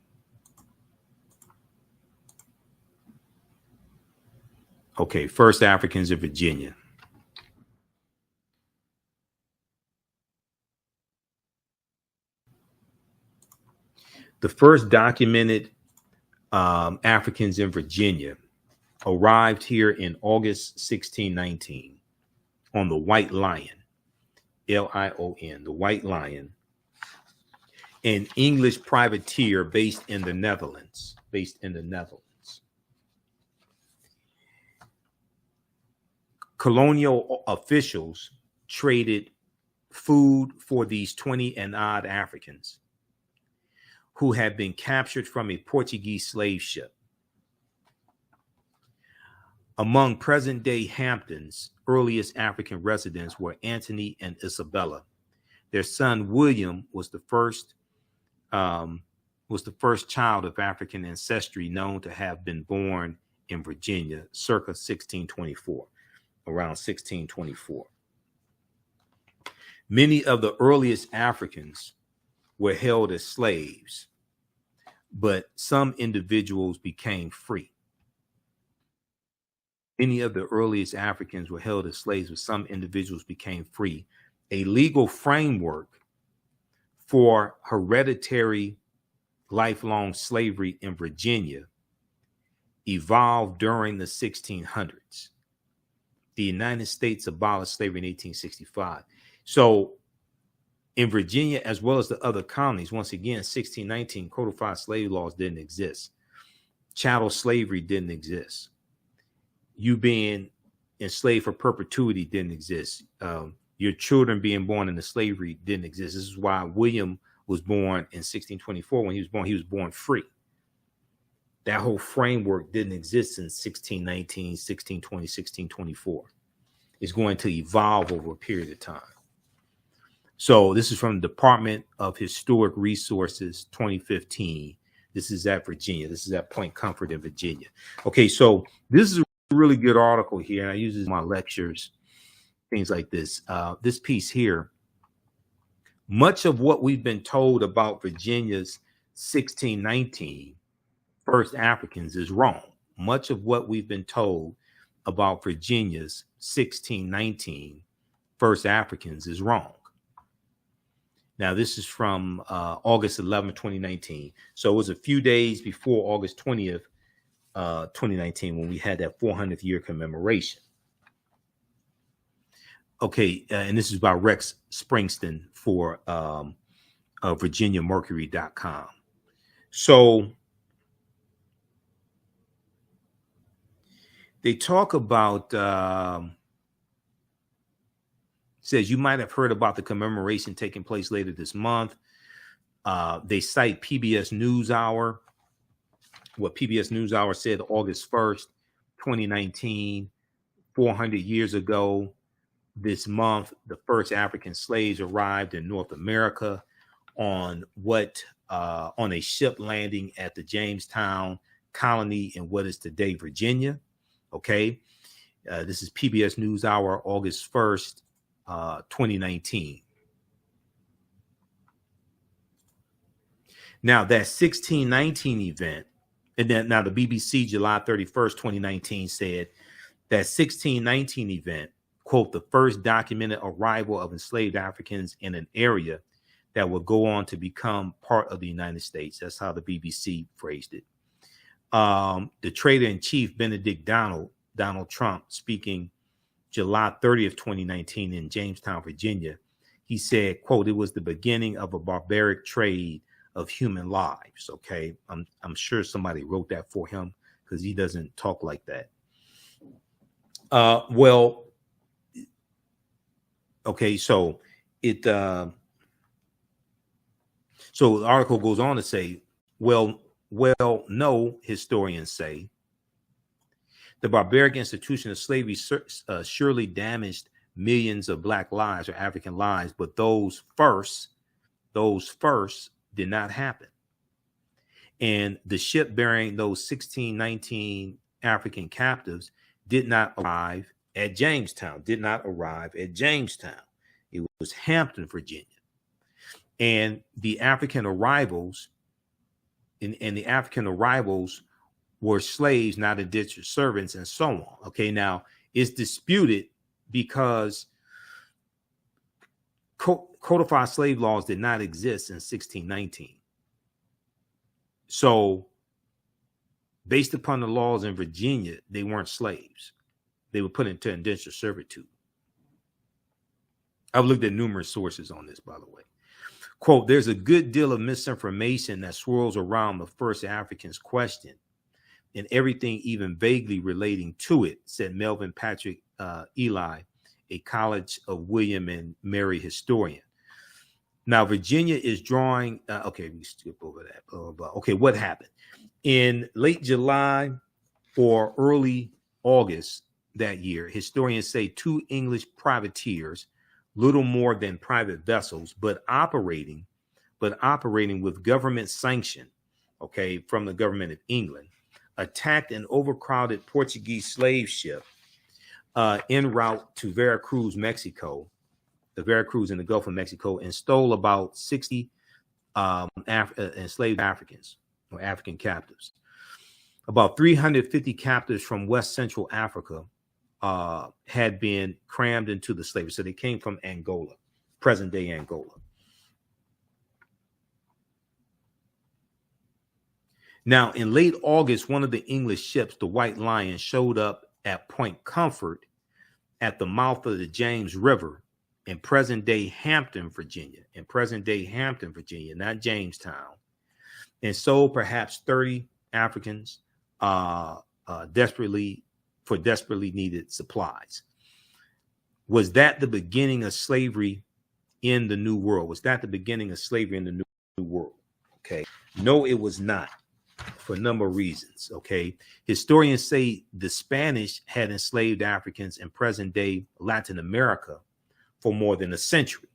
Okay, first Africans in Virginia. The first documented Africans in Virginia arrived here in August 1619. on the White Lion, Lion, the White Lion, an English privateer based in the Netherlands. Colonial officials traded food for these 20 and odd Africans who had been captured from a Portuguese slave ship. Among present-day Hampton's earliest African residents were Anthony and Isabella. Their son William was the first child of African ancestry known to have been born in Virginia, circa 1624, around 1624. Many of the earliest Africans were held as slaves, but some individuals became free. Many of the earliest Africans were held as slaves, but some individuals became free. A legal framework for hereditary lifelong slavery in Virginia evolved during the 1600s. The United States abolished slavery in 1865. So in Virginia, as well as the other colonies, once again, 1619, codified slave laws didn't exist. Chattel slavery didn't exist. You being enslaved for perpetuity didn't exist. Your children being born into slavery didn't exist. This is why William was born in 1624. When he was born free. That whole framework didn't exist in 1619, 1620, 1624. It's going to evolve over a period of time. So this is from the Department of Historic Resources, 2015. This is at Virginia. This is at Point Comfort in Virginia. Okay, so this is a really good article here. And I use this in my lectures, things like this. This piece here, much of what we've been told about Virginia's 1619 first Africans is wrong. Much of what we've been told about Virginia's 1619 first Africans is wrong. Now, this is from August 11, 2019. So it was a few days before August 20th, 2019, when we had that 400th year commemoration. Okay, and this is by Rex Springston for VirginiaMercury.com. So they talk about, says you might have heard about the commemoration taking place later this month. They cite PBS NewsHour. What PBS NewsHour said August 1st, 2019, 400 years ago this month, the first African slaves arrived in North America on a ship landing at the Jamestown colony in what is today Virginia. Okay. This is PBS NewsHour, August 1st, 2019. Now that 1619 event, and then now the BBC July 31st, 2019 said that 1619 event, quote, the first documented arrival of enslaved Africans in an area that would go on to become part of the United States. That's how the BBC phrased it. The trader-in-chief Benedict Donald Trump, speaking July 30th, 2019 in Jamestown, Virginia, he said, quote, it was the beginning of a barbaric trade of human lives. Okay, I'm sure somebody wrote that for him because he doesn't talk like that. Well, okay, so it so the article goes on to say, well, no, historians say, the barbaric institution of slavery surely damaged millions of Black lives or African lives, but those first did not happen. And the ship bearing those 1619 African captives did not arrive at Jamestown, It was Hampton, Virginia. And the African arrivals, and the African arrivals were slaves, not indentured servants, and so on. Okay, now it's disputed because codified slave laws did not exist in 1619. So based upon the laws in Virginia, they weren't slaves. They were put into indentured servitude. I've looked at numerous sources on this, by the way. Quote, there's a good deal of misinformation that swirls around the first Africans question and everything even vaguely relating to it, said Melvin Patrick Ely, a College of William and Mary historian. Now, Virginia is drawing, okay, we skip over that, blah, blah, blah. Okay, what happened? In late July or early August that year, historians say 2 English privateers, little more than private vessels, but operating with government sanction, okay, from the government of England, attacked an overcrowded Portuguese slave ship en route to Veracruz, Mexico, the Veracruz in the Gulf of Mexico, and stole about 60 enslaved Africans or African captives. About 350 captives from West Central Africa had been crammed into the slavery. So they came from Angola, present day Angola. Now, in late August, one of the English ships, the White Lion, showed up at Point Comfort at the mouth of the James River in present-day Hampton, Virginia, not Jamestown, and sold perhaps 30 Africans desperately needed supplies. Was that the beginning of slavery in the New World? Was that the beginning of slavery in the New World? Okay. No, it was not, for a number of reasons. Okay. Historians say the Spanish had enslaved Africans in present-day Latin America for more than a century.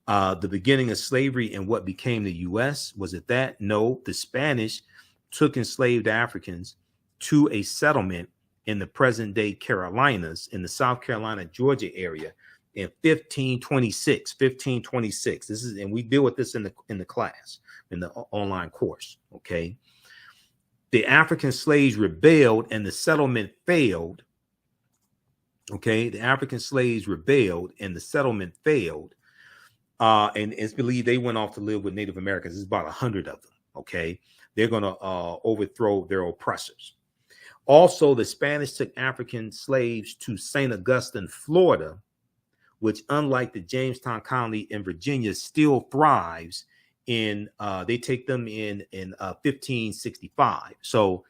The beginning of slavery in what became the U.S., was it that? No, the Spanish took enslaved Africans to a settlement in the present-day Carolinas, in the South Carolina, Georgia area in 1526. This is, and we deal with this in the class, in the online course. Okay. The African slaves rebelled and the settlement failed. Okay. The African slaves rebelled and the settlement failed. And it's believed they went off to live with Native Americans. There's about 100 of them. Okay. They're going to overthrow their oppressors. Also, the Spanish took African slaves to St. Augustine, Florida, which, unlike the Jamestown colony in Virginia, still thrives in, they take them in 1565. So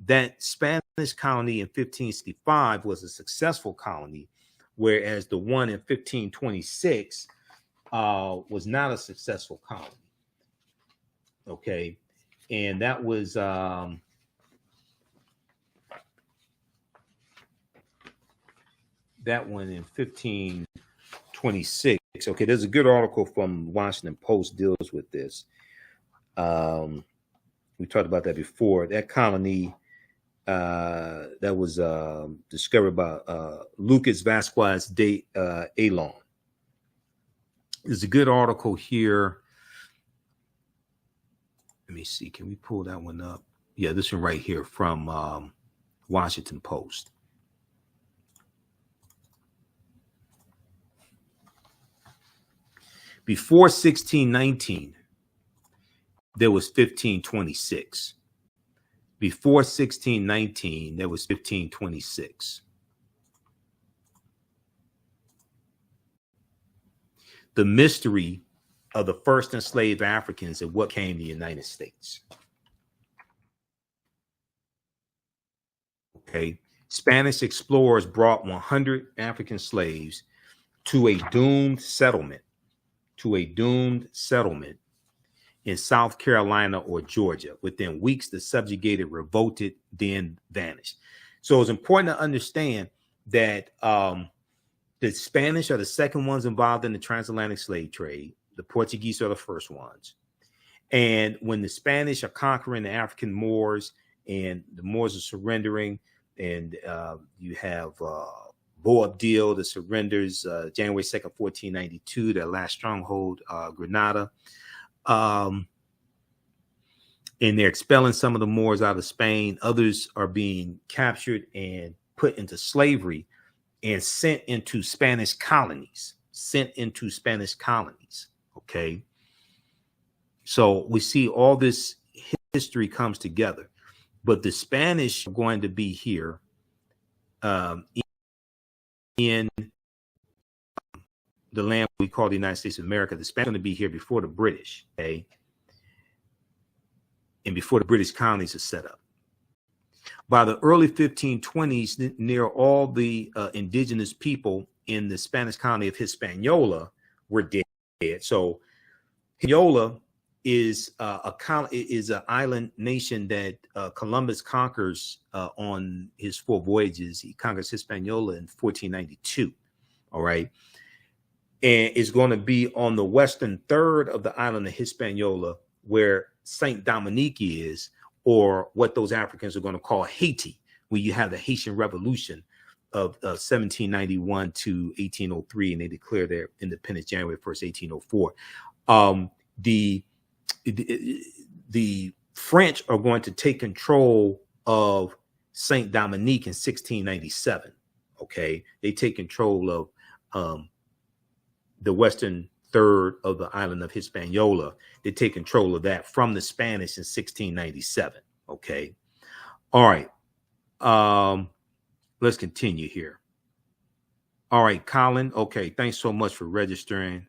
that Spanish colony in 1565 was a successful colony, whereas the one in 1526 was not a successful colony. Okay. And that was, that one in 1526. Okay, there's a good article from Washington Post deals with this. We talked about that before. That colony that was discovered by Lucas Vasquez de Alon. There's a good article here. Let me see. Can we pull that one up? Yeah, this one right here from Washington Post. Before 1619, there was 1526. Before 1619, there was 1526. The mystery of the first enslaved Africans and what came to the United States. Okay. Spanish explorers brought 100 African slaves to a doomed settlement in South Carolina or Georgia. Within weeks, the subjugated revolted, then vanished. So it's important to understand that the Spanish are the second ones involved in the transatlantic slave trade. The Portuguese are the first ones. And when the Spanish are conquering the African Moors and the Moors are surrendering, and you have Boabdil that surrenders January 2nd, 1492, their last stronghold, Granada. And they're expelling some of the Moors out of Spain. Others are being captured and put into slavery and sent into Spanish colonies. Okay. So we see all this history comes together. But the Spanish are going to be here in the the land we call the United States of America, the Spanish are going to be here before the British, okay? And before the British colonies are set up. By the early 1520s, near all the indigenous people in the Spanish colony of Hispaniola were dead. So Hispaniola is an island nation that Columbus conquers on his 4 voyages. He conquers Hispaniola in 1492. All right. And it's going to be on the western third of the island of Hispaniola, where Saint Dominique is, or what those Africans are going to call Haiti, where you have the Haitian Revolution of 1791 to 1803, and they declare their independence January 1st, 1804. The French are going to take control of Saint Dominique in 1697. Okay, they take control of the western third of the island of Hispaniola. They take control of that from the Spanish in 1697. Okay. All right. Let's continue here. All right, Colin. Okay. Thanks so much for registering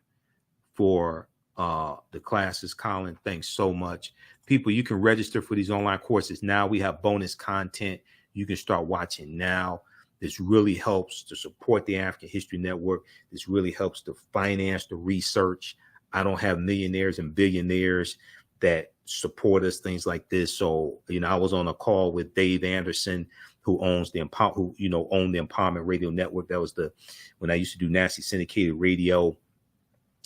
for the classes, Colin. Thanks so much. People, you can register for these online courses now. We have bonus content you can start watching now. This really helps to support the African History Network. This really helps to finance the research. I don't have millionaires and billionaires that support us, things like this. So, I was on a call with Dave Anderson, who owns the owned the Empowerment Radio Network. That was when I used to do nationally syndicated radio.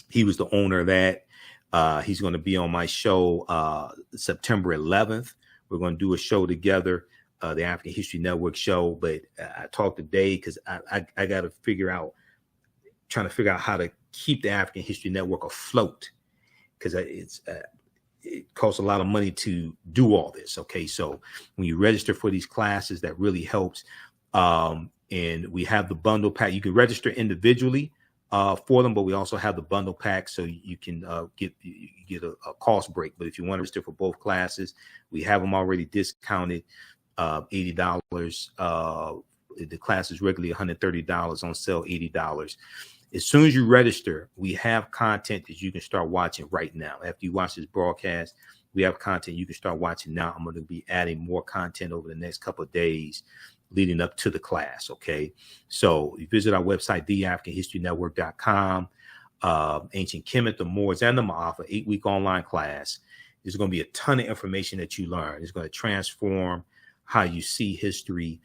He was the owner of that. He's going to be on my show September 11th. We're going to do a show together. The African History Network show, but I talked to Dave because I got to trying to figure out how to keep the African History Network afloat, because it costs a lot of money to do all this. Okay, so when you register for these classes, that really helps. And we have the bundle pack. You can register individually for them, but we also have the bundle pack, so you can get a cost break. But if you want to register for both classes, we have them already discounted. $80. The class is regularly $130, on sale $80. As soon as you register, we have content that you can start watching right now. After you watch this broadcast, we have content you can start watching now. I'm going to be adding more content over the next couple of days leading up to the class. Okay, so you visit our website, TheAFricanHistoryNetwork.com. Ancient Kemet, the Moors, and the Ma'afa, 8-week online class. There's going to be a ton of information that you learn. It's going to transform how you see history.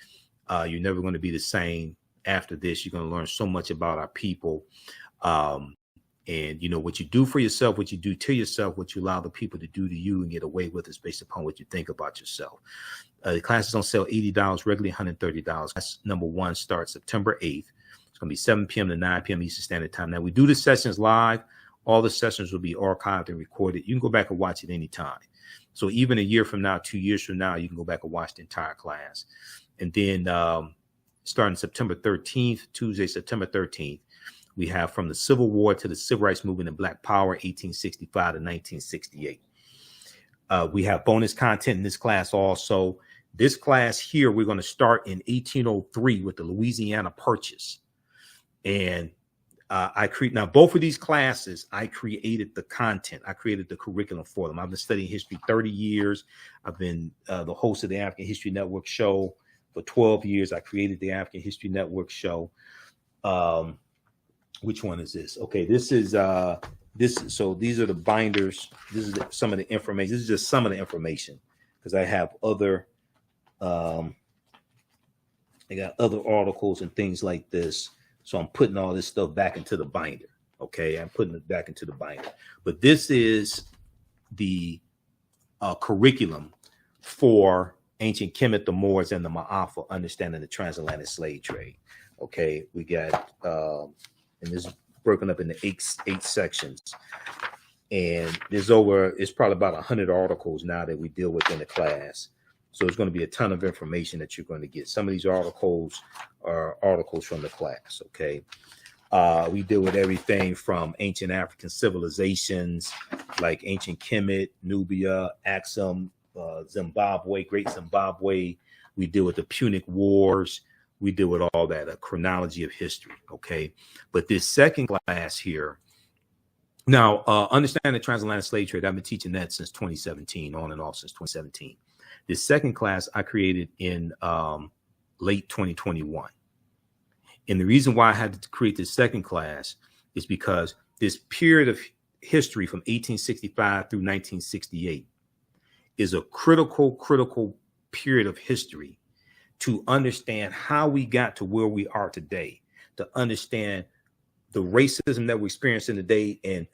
You're never going to be the same after this. You're going to learn so much about our people. And what you do for yourself, what you do to yourself, what you allow the people to do to you and get away with is based upon what you think about yourself. The class is on sale $80, regularly $130. Class number 1 starts September 8th. It's going to be 7 p.m. to 9 p.m. Eastern Standard Time. Now, we do the sessions live. All the sessions will be archived and recorded. You can go back and watch it anytime. So even a year from now, 2 years from now, you can go back and watch the entire class. And then starting September 13th, Tuesday, September 13th, we have From the Civil War to the Civil Rights Movement and Black Power, 1865 to 1968. We have bonus content in this class also. This class here, we're going to start in 1803 with the Louisiana Purchase. And now both of these classes, I created the content. I created the curriculum for them. I've been studying history 30 years. I've been the host of the African History Network show for 12 years. I created the African History Network show. Which one is this? Okay, this is so these are the binders. This is some of the information. This is just some of the information, because I have other I got other articles and things like this. So I'm putting all this stuff back into the binder. Okay, I'm putting it back into the binder. But this is the curriculum for Ancient Kemet, the Moors, and the Ma'afa, understanding the transatlantic slave trade. Okay, we got, and this is broken up into eight sections. And it's probably about 100 articles now that we deal with in the class. So it's going to be a ton of information that you're going to get. Some of these articles are articles from the class, okay? We deal with everything from ancient African civilizations like ancient Kemet, Nubia, Axum, Zimbabwe, Great Zimbabwe. We deal with the Punic Wars, we deal with all that, a chronology of history. Okay. But this second class here, now, understand the transatlantic slave trade. I've been teaching that since 2017, on and off since 2017. This second class I created in late 2021. And the reason why I had to create this second class is because this period of history from 1865 through 1968 is a critical period of history to understand how we got to where we are today, to understand the racism that we're experiencing today and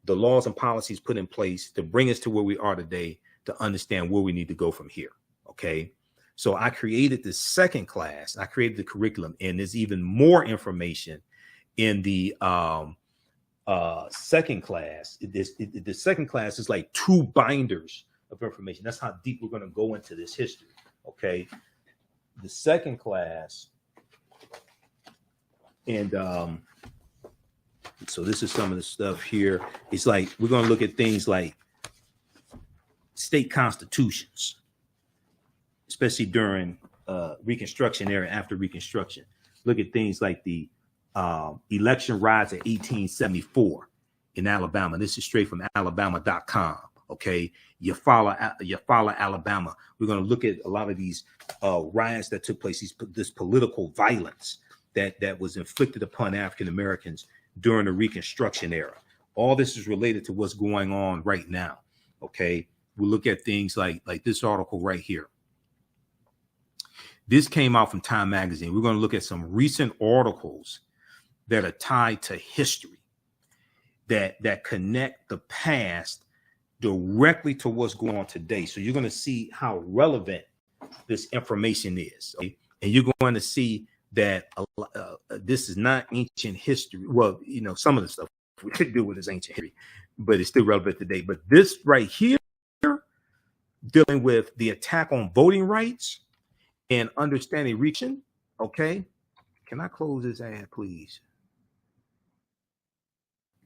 the laws and policies put in place to bring us to where we are today, to understand where we need to go from here. Okay. So I created this second class. I created the curriculum, and there's even more information in the second class. The second class is like 2 binders of information. That's how deep we're going to go into this history. Okay. The second class, and so this is some of the stuff here. It's like we're going to look at things like state constitutions, especially during Reconstruction era, after Reconstruction. Look at things like the election riots of 1874 in Alabama. This is straight from Alabama.com. Okay, you follow Alabama. We're going to look at a lot of these riots that took place, this political violence that was inflicted upon African Americans during the Reconstruction era. All this is related to what's going on right now. Okay, we'll look at things like this article right here. This came out from Time Magazine. We're going to look at some recent articles that are tied to history, that connect the past directly to what's going on today. So you're going to see how relevant this information is. Okay? And you're going to see that this is not ancient history. Well, you know, some of the stuff we could do with is ancient history, but it's still relevant today. But this right here, dealing with the attack on voting rights and understanding reaching. Okay. Can I close this ad, please?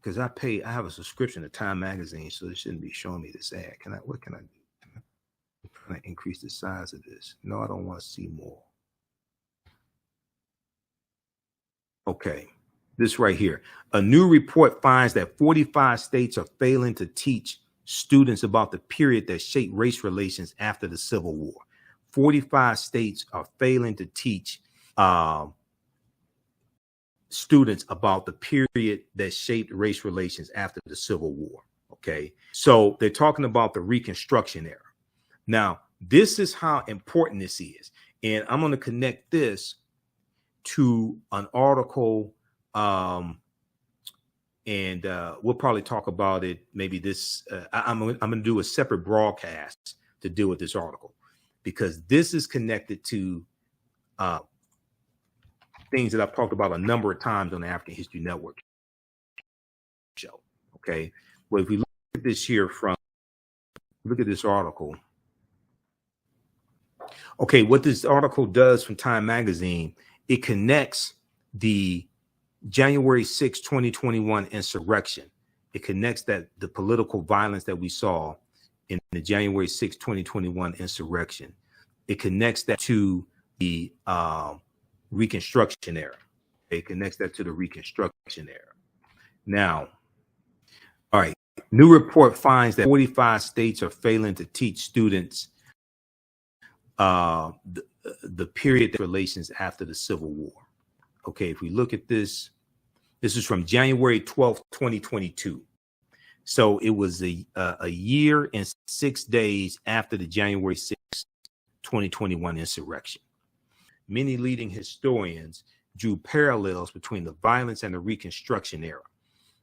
Because I have a subscription to Time Magazine, so it shouldn't be showing me this ad. What can I do? I'm trying to increase the size of this. No, I don't want to see more. Okay, this right here. A new report finds that 45 states are failing to teach students about the period that shaped race relations after the Civil War. 45 states are failing to teach students about the period that shaped race relations after the Civil War. Okay, so they're talking about the Reconstruction era. Now, this is how important this is. And I'm going to connect this to an article, and we'll probably talk about it. Maybe this, I'm going to do a separate broadcast to deal with this article, because this is connected to things that I've talked about a number of times on the African History Network show. Okay. Well, if we look at this here look at this article. Okay. What this article does from Time Magazine, it connects the January 6, 2021 insurrection. It connects the political violence that we saw in the January 6, 2021 insurrection. It connects that to the Reconstruction era. It connects that to the Reconstruction era. Now, all right, new report finds that 45 states are failing to teach students the period of relations after the Civil War. Okay, if we look at this, this is from January 12th, 2022. So it was a year and 6 days after the January 6th, 2021 insurrection. Many leading historians drew parallels between the violence and the Reconstruction era,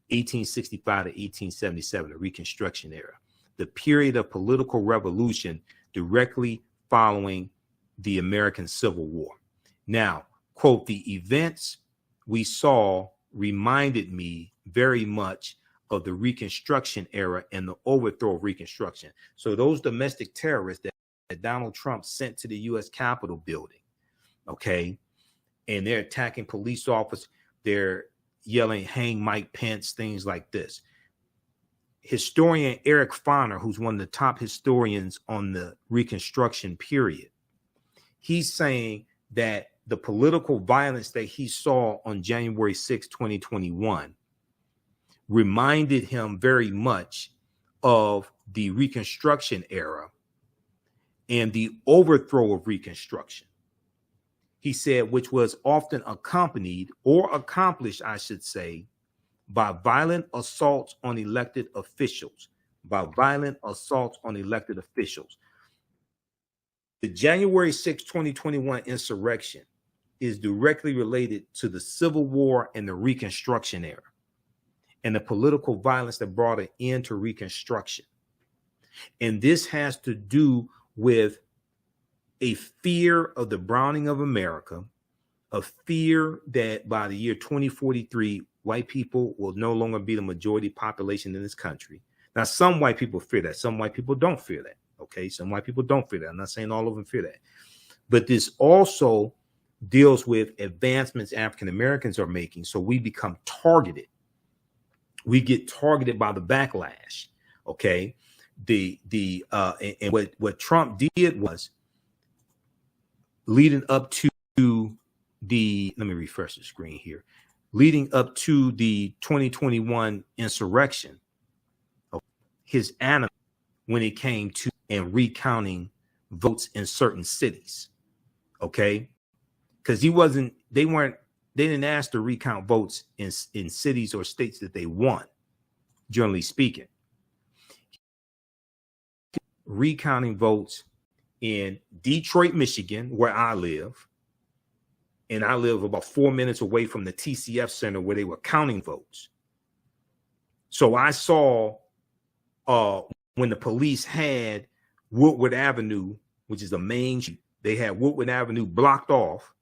1865 to 1877, the Reconstruction era, the period of political revolution directly following the American Civil War. Now, quote, the events we saw reminded me very much of the Reconstruction era and the overthrow of Reconstruction. So those domestic terrorists that Donald Trump sent to the U.S. Capitol building, okay, and they're attacking police officers, they're yelling, hang Mike Pence, things like this. Historian Eric Foner, who's one of the top historians on the Reconstruction period, he's saying that the political violence that he saw on January 6, 2021 reminded him very much of the Reconstruction era and the overthrow of Reconstruction. He said, which was often accompanied or accomplished, I should say, by violent assaults on elected officials, The January 6, 2021 insurrection is directly related to the Civil War and the Reconstruction era and the political violence that brought an end to Reconstruction. And this has to do with a fear of the browning of America, a fear that by the year 2043, white people will no longer be the majority population in this country. Now, some white people fear that. Some white people don't fear that. Okay, some white people don't fear that. I'm not saying all of them fear that. But this also deals with advancements African Americans are making. So we become targeted. We get targeted by the backlash. Okay. And what Trump did was leading up to let me refresh the screen here, leading up to the 2021 insurrection, his animal when it came to and recounting votes in certain cities. Okay. Because they didn't ask to recount votes in cities or states that they won, generally speaking. Recounting votes in Detroit, Michigan, where I live. And I live about 4 minutes away from the TCF Center where they were counting votes. So I saw when the police had Woodward Avenue, which is the main street, they had Woodward Avenue blocked off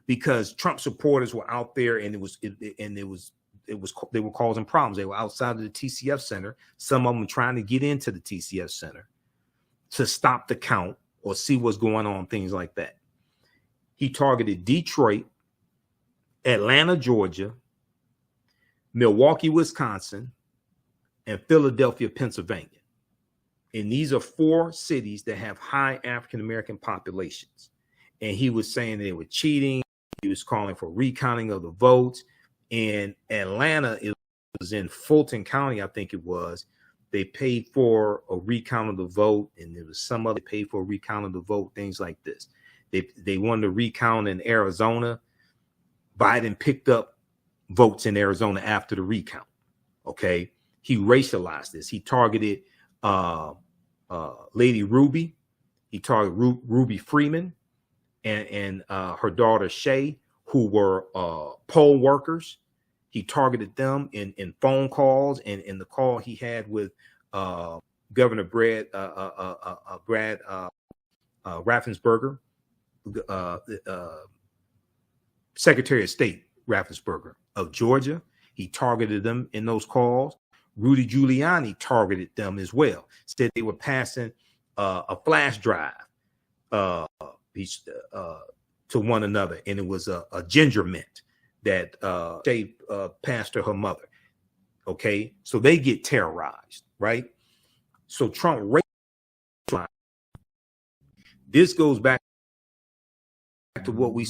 because Trump supporters were out there, and they were causing problems. They were outside of the TCF Center. Some of them trying to get into the TCF Center to stop the count or see what's going on, things like that. He targeted Detroit, Atlanta, Georgia, Milwaukee, Wisconsin, and Philadelphia, Pennsylvania. And these are 4 cities that have high African-American populations. And he was saying they were cheating. He was calling for recounting of the votes. And Atlanta, it was in Fulton County, I think it was. They paid for a recount of the vote, and there was some other paid for a recount of the vote, things like this. They wanted to recount in Arizona. Biden picked up votes in Arizona after the recount. Okay. He racialized this. He targeted Lady Ruby. He targeted Ruby Freeman and her daughter Shay, who were poll workers. He targeted them in phone calls and in the call he had with Governor Brad Raffensperger, Secretary of State Raffensperger of Georgia. He targeted them in those calls. Rudy Giuliani targeted them as well. Said they were passing a flash drive to one another, and it was a ginger mint that Shay passed to her mother. Okay, so they get terrorized, right? So Trump, this goes back to what we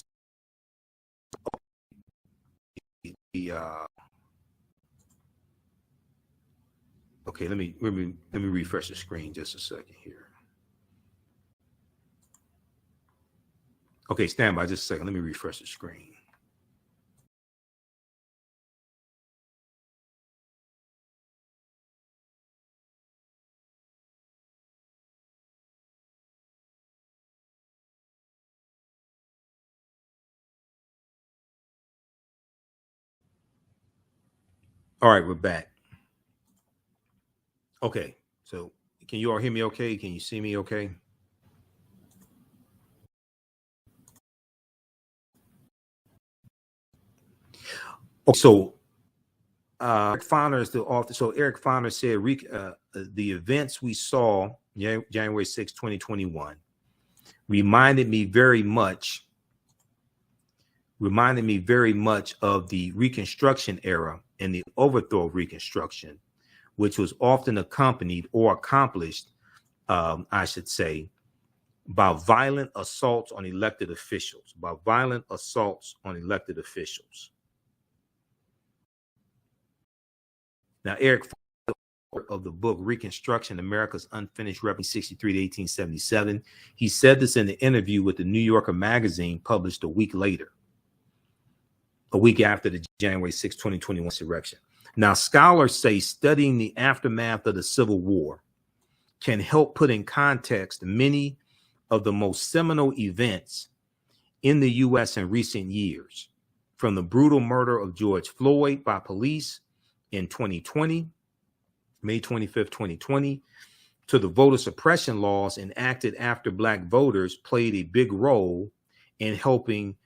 okay, let me refresh the screen just a second here. Okay, stand by just a second. Let me refresh the screen. All right, we're back. Okay, so can you all hear me okay? Can you see me okay? Okay, so Eric Foner is the author. So Eric Foner said the events we saw January 6, 2021 reminded me very much of the Reconstruction era and the overthrow of Reconstruction, which was often accompanied or accomplished, I should say, by violent assaults on elected officials. By violent assaults on elected officials. Now, Eric of the book Reconstruction, America's Unfinished Record, 63 to 1877. He said this in an interview with the New Yorker magazine published a week after the January 6, 2021 insurrection. Now, scholars say studying the aftermath of the Civil War can help put in context many of the most seminal events in the U.S. in recent years, from the brutal murder of George Floyd by police in 2020, May 25th, 2020, to the voter suppression laws enacted after Black voters played a big role in helping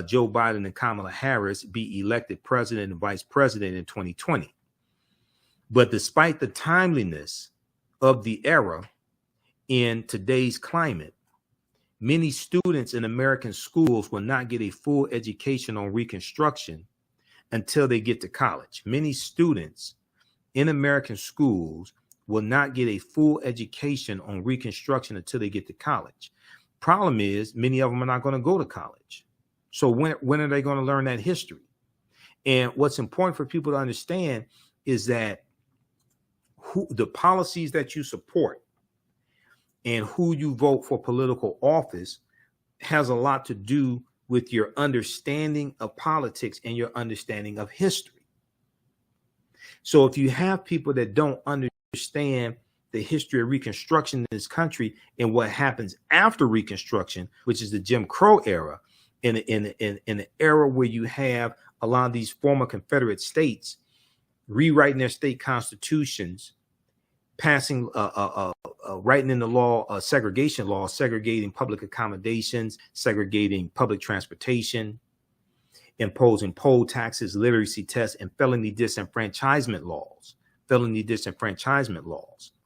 Joe Biden and Kamala Harris be elected president and vice president in 2020. But despite the timeliness of the era in today's climate, many students in American schools will not get a full education on Reconstruction until they get to college. Many students in American schools will not get a full education on Reconstruction until they get to college. Problem is, many of them are not going to go to college. So when are they going to learn that history? And what's important for people to understand is that the policies that you support and who you vote for political office has a lot to do with your understanding of politics and your understanding of history. So if you have people that don't understand the history of Reconstruction in this country and what happens after Reconstruction, which is the Jim Crow era, in an era where you have a lot of these former Confederate states rewriting their state constitutions, passing, writing in the law, segregation laws, segregating public accommodations, segregating public transportation, imposing poll taxes, literacy tests, and felony disenfranchisement laws.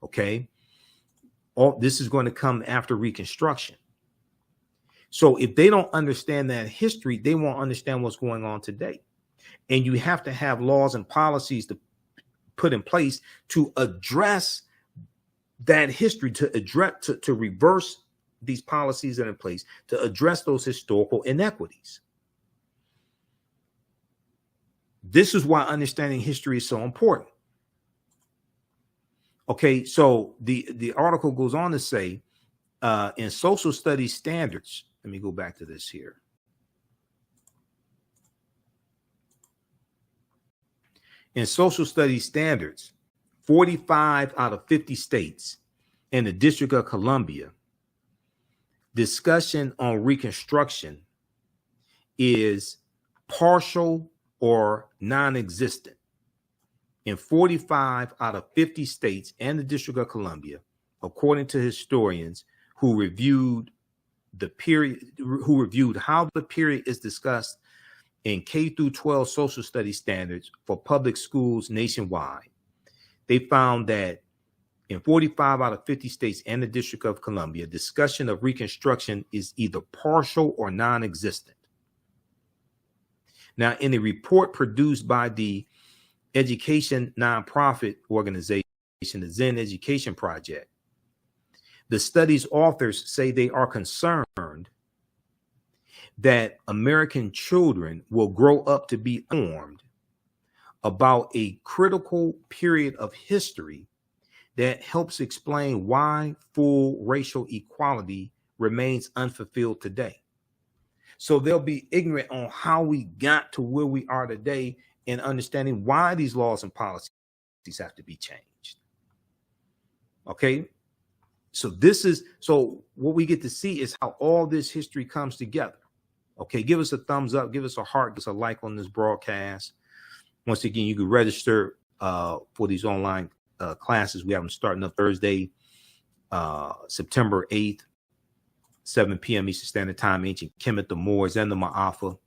Okay. All this is going to come after Reconstruction. So if they don't understand that history, they won't understand what's going on today. And you have to have laws and policies to put in place to address that history, to reverse these policies that are in place, to address those historical inequities. This is why understanding history is so important. Okay, so the article goes on to say, in social studies standards, let me go back to this here. In social studies standards, 45 out of 50 states and the District of Columbia, discussion on Reconstruction is partial or non-existent. In 45 out of 50 states and the District of Columbia, according to historians who reviewed how the period is discussed in K through 12 social studies standards for public schools nationwide, they found that in 45 out of 50 states and the District of Columbia, discussion of Reconstruction is either partial or non-existent. Now, in a report produced by the education nonprofit organization, the Zen Education Project, the study's authors say they are concerned that American children will grow up to be informed about a critical period of history that helps explain why full racial equality remains unfulfilled today. So they'll be ignorant on how we got to where we are today and understanding why these laws and policies have to be changed. Okay. So what we get to see is how all this history comes together. Okay. Give us a thumbs up, give us a heart, give us a like on this broadcast. Once again, you can register for these online classes. We have them starting up Thursday, September 8th, 7 p.m. Eastern Standard Time. Ancient Kemet, the Moors, and the Ma'afa.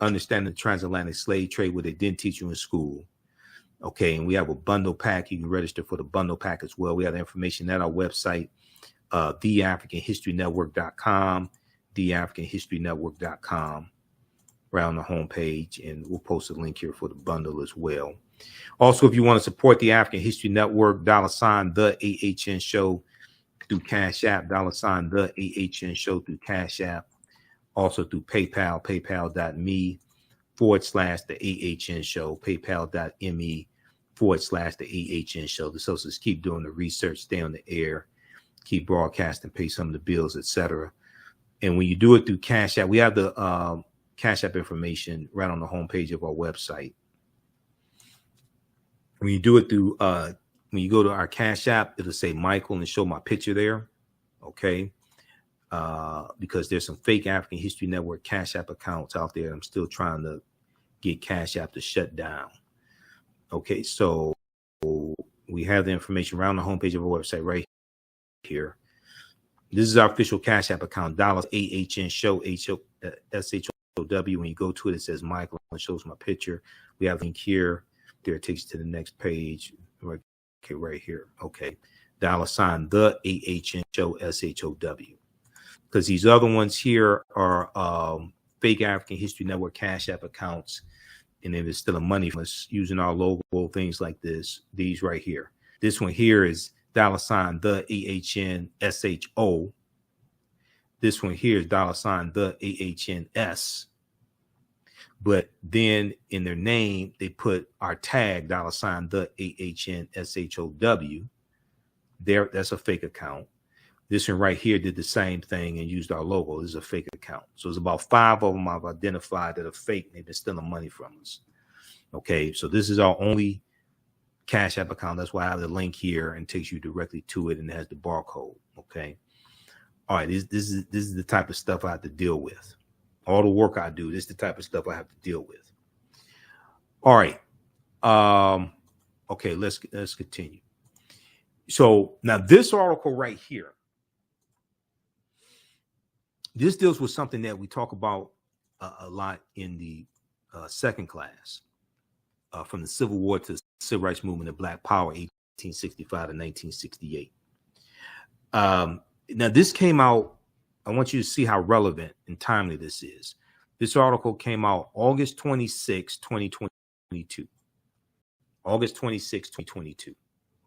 Understanding the transatlantic slave trade, what they didn't teach you in school. Okay, and we have a bundle pack. You can register for the bundle pack as well. We have the information at our website, TheAfricanHistoryNetwork.com, TheAfricanHistoryNetwork.com, right on the homepage, and we'll post a link here for the bundle as well. Also, if you want to support the African History Network, $, the AHN Show, through Cash App, $ the AHN show through Cash App, also through PayPal, paypal.me/the AHN show, paypal.me/the AHN show. The socials keep doing the research, stay on the air, keep broadcasting, pay some of the bills, etc. And when you do it through Cash App, we have the Cash App information right on the homepage of our website. When you do it through, when you go to our Cash App, it'll say Michael and show my picture there. Okay. Because there's some fake African History Network Cash App accounts out there. I'm still trying to get Cash App to shut down. Okay. So we have the information around the homepage of our website right here. This is our official Cash App account, $AHN show, SHOW. When you go to it, it says Michael and shows my picture. We have a link here. There, it takes you to the next page. Okay, right here. Okay. $the AHN show, SHOW. Because these other ones here are fake African History Network Cash App accounts. And if it's still a money from us using our logo, things like this, these right here. This one here is $the AHN SHO. This one here is $the AHNS. But then in their name, they put our tag, $the AHN SHOW. There, that's a fake account. This one right here did the same thing and used our logo. This is a fake account. So it's about 5 of them I've identified that are fake. They've been stealing money from us. Okay, so this is our only Cash App account. That's why I have the link here and takes you directly to it and it has the barcode. Okay. All right, this is the type of stuff I have to deal with. All the work I do, this is the type of stuff I have to deal with. All right. Okay, let's continue. So now this article right here, this deals with something that we talk about a lot in the second class, from the Civil War to the Civil Rights Movement of Black Power, 1865 to 1968. Now this came out, I want you to see how relevant and timely this is. This article came out August 26, 2022. August 26, 2022.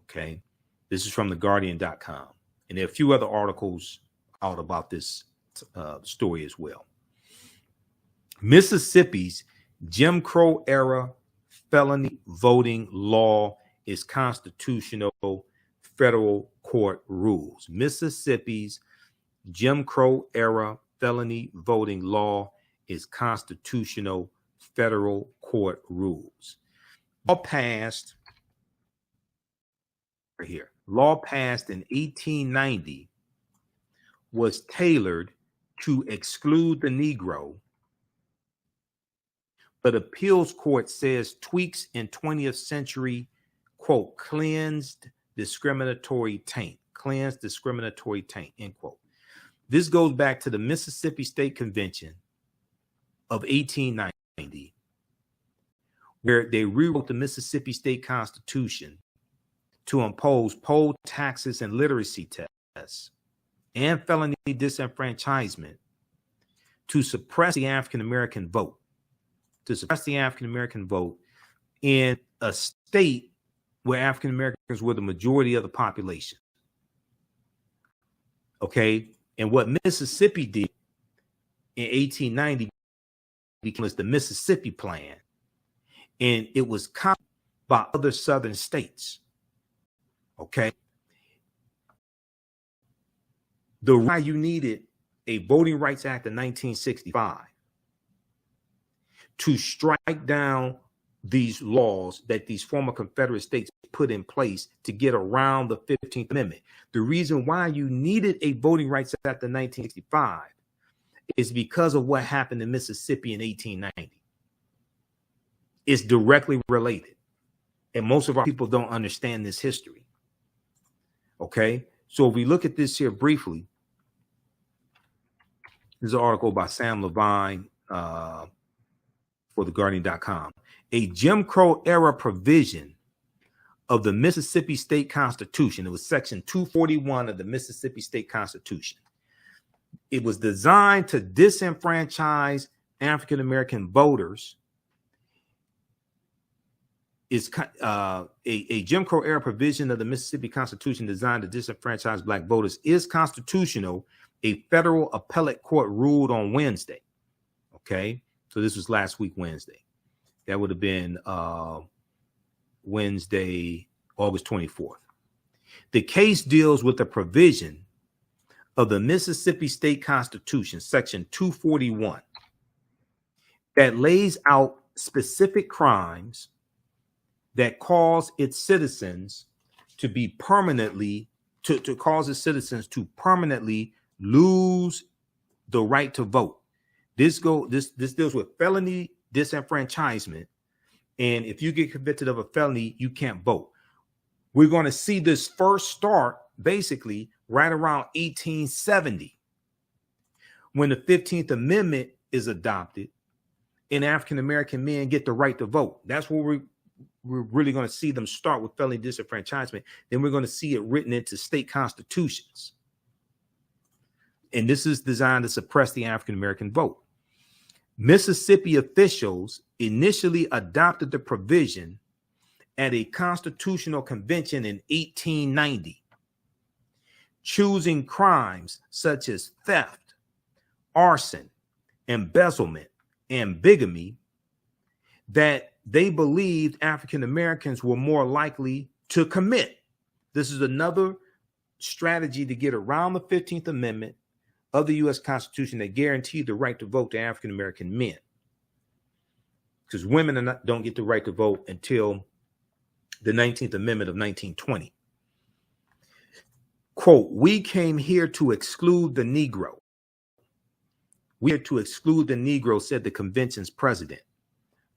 Okay. This is from theguardian.com. And there are a few other articles out about this story as well. Mississippi's Jim Crow era felony voting law is constitutional, federal court rules. Mississippi's Jim Crow era felony voting law is constitutional, federal court rules. Law passed right here. Law passed in 1890 was tailored to exclude the Negro, but appeals court says tweaks in 20th century, quote, cleansed discriminatory taint, end quote. This goes back to the Mississippi State Convention of 1890, where they rewrote the Mississippi State Constitution to impose poll taxes and literacy tests and felony disenfranchisement to suppress the African American vote, in a state where African Americans were the majority of the population. Okay. And what Mississippi did in 1890 was the Mississippi Plan, and it was copied by other southern states. Okay. The why you needed a Voting Rights Act of 1965 to strike down these laws that these former Confederate states put in place to get around the 15th Amendment. The reason why you needed a Voting Rights Act of 1965 is because of what happened in Mississippi in 1890. It's directly related. And most of our people don't understand this history. Okay. So if we look at this here briefly, this is an article by Sam Levine for theguardian.com. A Jim Crow era provision of the Mississippi State Constitution. It was section 241 of the Mississippi State Constitution. It was designed to disenfranchise African American voters is a Jim Crow era provision of the Mississippi Constitution designed to disenfranchise black voters is constitutional, a federal appellate court ruled on Wednesday. Okay, so this was last week, Wednesday. That would have been Wednesday, August 24th. The case deals with a provision of the Mississippi State Constitution, Section 241, that lays out specific crimes that cause its citizens to be permanently, to cause its citizens to permanently lose the right to vote. This deals with felony disenfranchisement. And if you get convicted of a felony, you can't vote. We're going to see this first start basically right around 1870, when the 15th Amendment is adopted and African-American men get the right to vote. That's where we're really going to see them start with felony disenfranchisement. Then we're going to see it written into state constitutions. And this is designed to suppress the African-American vote. Mississippi officials initially adopted the provision at a constitutional convention in 1890, choosing crimes such as theft, arson, embezzlement, and bigamy that they believed African Americans were more likely to commit. This is another strategy to get around the 15th Amendment of the U.S. Constitution that guaranteed the right to vote to African American men, because women don't get the right to vote until the 19th Amendment of 1920. Quote, "We came here to exclude the Negro. We are to exclude the Negro," said the convention's president.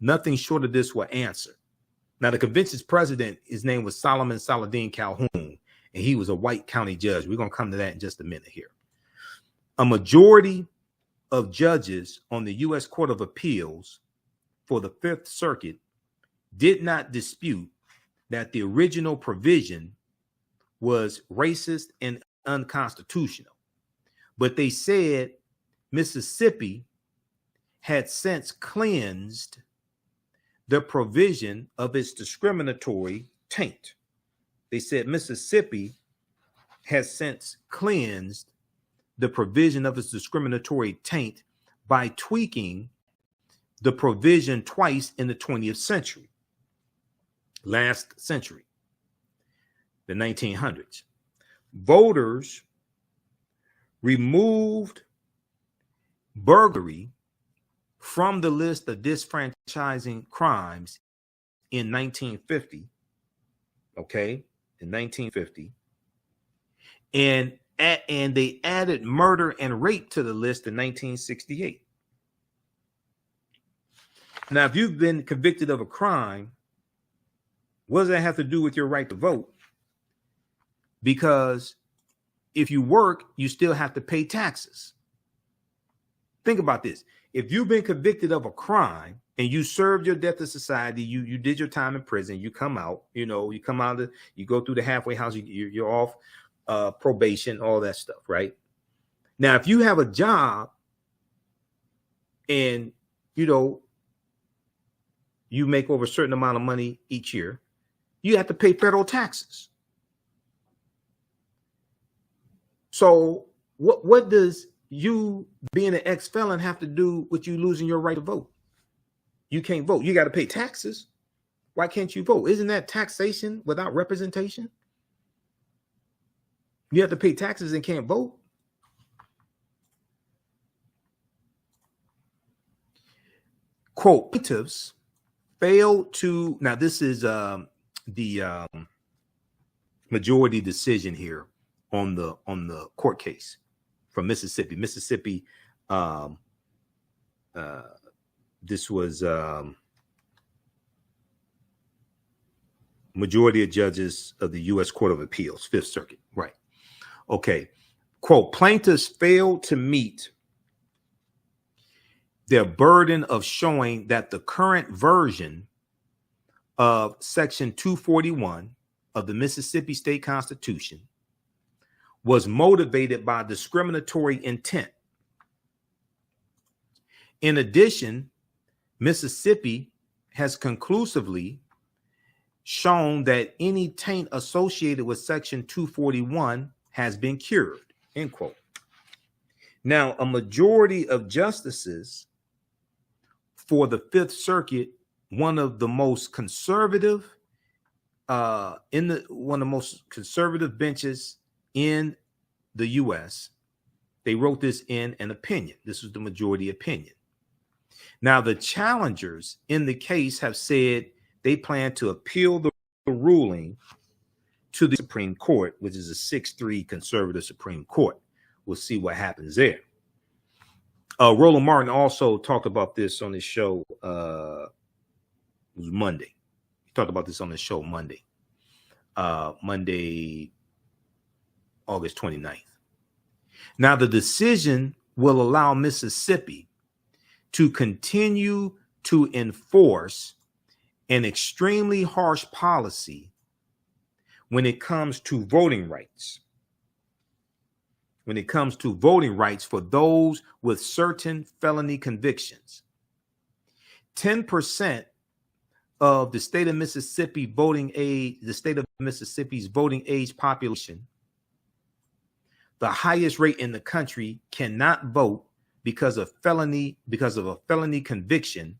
"Nothing short of this will answer." Now, the convention's president, his name was Solomon Saladin Calhoun, and he was a white county judge. We're going to come to that in just a minute here. A majority of judges on the U.S. Court of Appeals for the Fifth Circuit did not dispute that the original provision was racist and unconstitutional, but they said Mississippi had since cleansed the provision of its discriminatory taint. They said Mississippi has since cleansed the provision of its discriminatory taint by tweaking the provision twice in the 20th century, last century, the 1900s. Voters removed burglary from the list of disfranchising crimes in 1950, okay, in 1950, and they added murder and rape to the list in 1968. Now, if you've been convicted of a crime, what does that have to do with your right to vote? Because if you work, you still have to pay taxes. Think about this. If you've been convicted of a crime and you served your debt to society, you did your time in prison, you come out, you go through the halfway house, you're off probation, all that stuff, right? Now, if you have a job and, you make over a certain amount of money each year, you have to pay federal taxes. So what does you being an ex-felon have to do with you losing your right to vote? You can't vote. You got to pay taxes. Why can't you vote? Isn't that taxation without representation? You have to pay taxes and can't vote. Quote, plaintiffs failed to, now this is the majority decision here on the court case from Mississippi. This was majority of judges of the U.S. Court of Appeals, Fifth Circuit, right? Okay, quote, plaintiffs failed to meet their burden of showing that the current version of Section 241 of the Mississippi State Constitution was motivated by discriminatory intent. In addition, Mississippi has conclusively shown that any taint associated with Section 241 has been cured, end quote. Now, a majority of justices for the Fifth Circuit, one of the most conservative one of the most conservative benches in the U.S., they wrote this in an opinion. This was the majority opinion. Now, the challengers in the case have said they plan to appeal the ruling to the Supreme Court, which is a 6-3 conservative Supreme Court. We'll see what happens there. Roland Martin also talked about this on his show. It was Monday. He talked about this on the show Monday, August 29th. Now, the decision will allow Mississippi to continue to enforce an extremely harsh policy when it comes to voting rights. When it comes to voting rights for those with certain felony convictions. 10% of the state of Mississippi voting age, the state of Mississippi's voting age population, the highest rate in the country, cannot vote because of a felony conviction,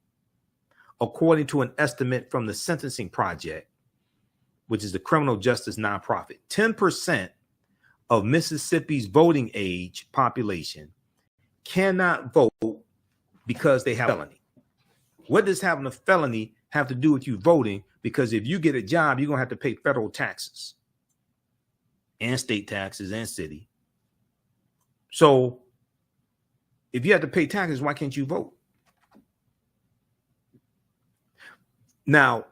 according to an estimate from the Sentencing Project, which is the criminal justice nonprofit. 10% of Mississippi's voting age population cannot vote because they have a felony. What does having a felony have to do with you voting? Because if you get a job, you're going to have to pay federal taxes and state taxes and city. So if you have to pay taxes, why can't you vote? Now,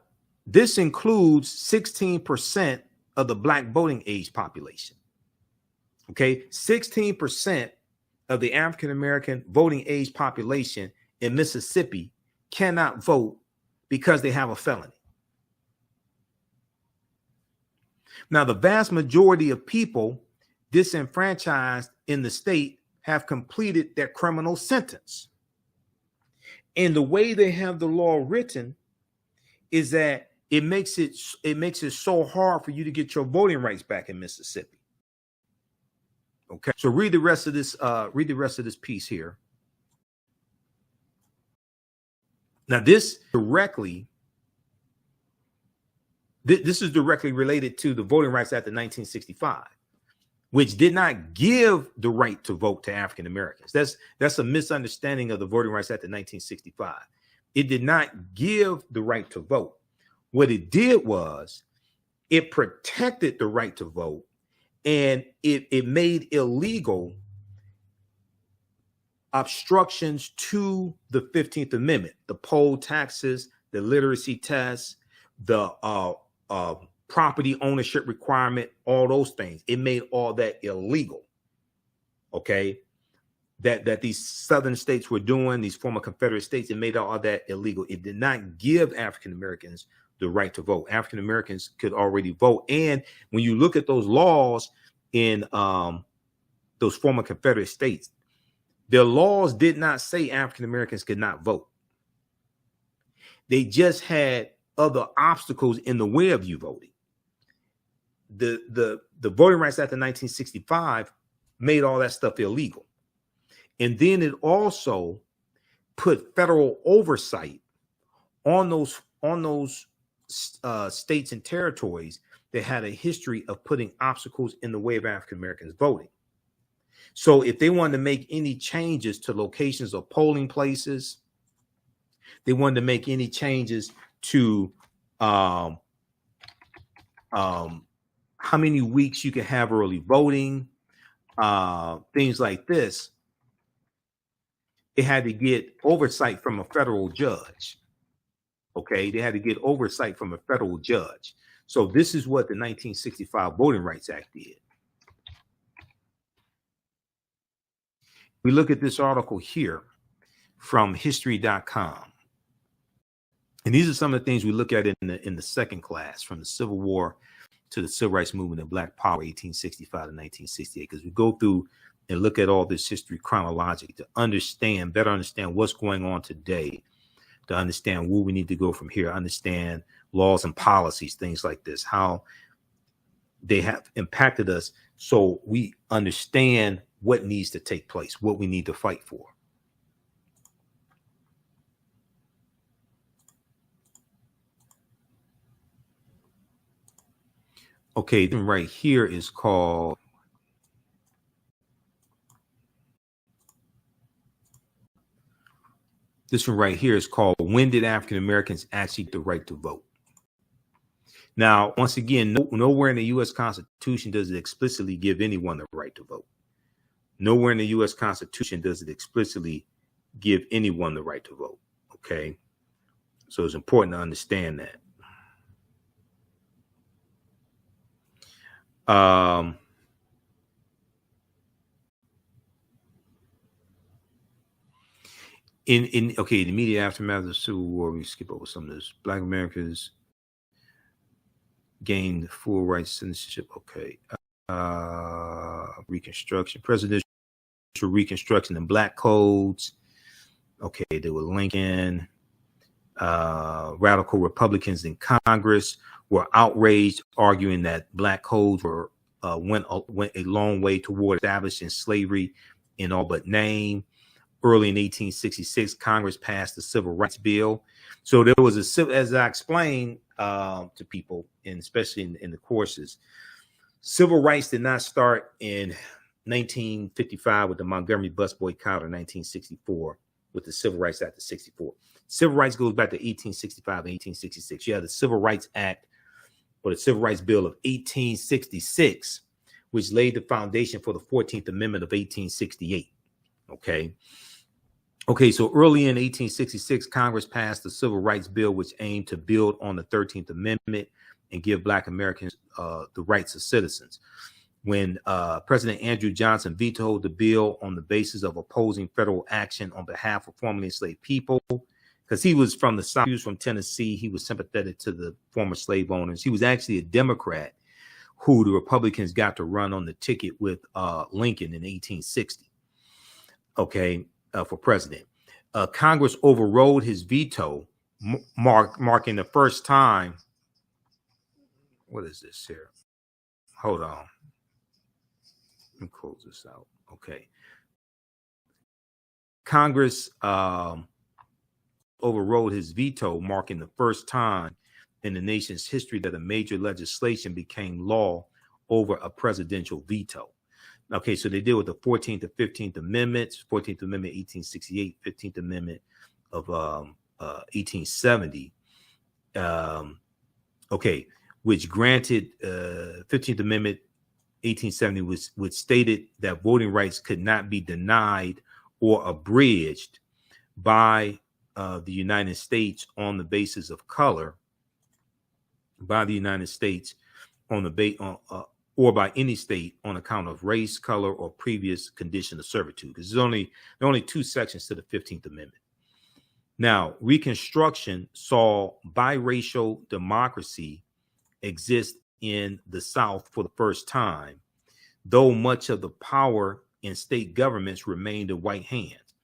this includes 16% of the black voting age population. Okay, 16% of the African-American voting age population in Mississippi cannot vote because they have a felony. Now, the vast majority of people disenfranchised in the state have completed their criminal sentence. And the way they have the law written is that it makes it so hard for you to get your voting rights back in Mississippi. Okay, so read the rest of this. Read the rest of this piece here. Now, this is directly related to the Voting Rights Act of 1965, which did not give the right to vote to African Americans. That's a misunderstanding of the Voting Rights Act of 1965. It did not give the right to vote. What it did was it protected the right to vote, and it made illegal obstructions to the 15th Amendment, the poll taxes, the literacy tests, the property ownership requirement, all those things. It made all that illegal. Okay. That these southern states were doing, these former Confederate states, it made all that illegal. It did not give African Americans the right to vote. African Americans could already vote. And when you look at those laws in those former Confederate states, their laws did not say African Americans could not vote. They just had other obstacles in the way of you voting. The Voting Rights Act of 1965 made all that stuff illegal. And then it also put federal oversight on those states and territories that had a history of putting obstacles in the way of African Americans voting. So if they wanted to make any changes to locations of polling places, they wanted to make any changes to how many weeks you can have early voting, things like this, it had to get oversight from a federal judge. Okay, they had to get oversight from a federal judge. So this is what the 1965 Voting Rights Act did. We look at this article here from history.com. And these are some of the things we look at in the second class, from the Civil War to the Civil Rights Movement and Black Power, 1865 to 1968, because we go through and look at all this history chronologically to better understand what's going on today to understand where we need to go from here, understand laws and policies, things like this, how they have impacted us, so we understand what needs to take place, what we need to fight for. Okay, then right here is called, this one right here is called, When Did African Americans Actually Get the Right to Vote? Now, once again, nowhere in the U.S. Constitution does it explicitly give anyone the right to vote. Nowhere in the U.S. Constitution does it explicitly give anyone the right to vote. Okay, so it's important to understand that. Okay, the immediate aftermath of the Civil War, we skip over some of this. Black Americans gained full rights citizenship. Okay, Reconstruction, presidential Reconstruction, and black codes. Okay, there were Lincoln. Radical Republicans in Congress were outraged, arguing that black codes were went a long way toward establishing slavery in all but name. Early in 1866, Congress passed the Civil Rights Bill. So there was as I explained to people, and especially in the courses, civil rights did not start in 1955 with the Montgomery bus boycott, or 1964 with the Civil Rights Act of 64. Civil rights goes back to 1865 and 1866. You have the Civil Rights Act, or the Civil Rights Bill of 1866, which laid the foundation for the 14th Amendment of 1868. Okay, so early in 1866, Congress passed the Civil Rights Bill, which aimed to build on the 13th Amendment and give Black Americans the rights of citizens. When President Andrew Johnson vetoed the bill on the basis of opposing federal action on behalf of formerly enslaved people, because he was from the South, he was from Tennessee, he was sympathetic to the former slave owners. He was actually a Democrat who the Republicans got to run on the ticket with Lincoln in 1860, for president. Congress overrode his veto, marking the first time. What is this here? Hold on. Let me close this out. Okay. Congress overrode his veto, marking the first time in the nation's history that a major legislation became law over a presidential veto. Okay, so they deal with the 14th and 15th Amendments, 14th Amendment, 1868, 15th Amendment of 1870. Which granted 15th Amendment, 1870, which stated that voting rights could not be denied or abridged by the United States on the basis of color, by the United States on the or by any state on account of race, color, or previous condition of servitude. Because there are only two sections to the 15th Amendment. Now, Reconstruction saw biracial democracy exist in the South for the first time, though much of the power in state governments remained in white hands.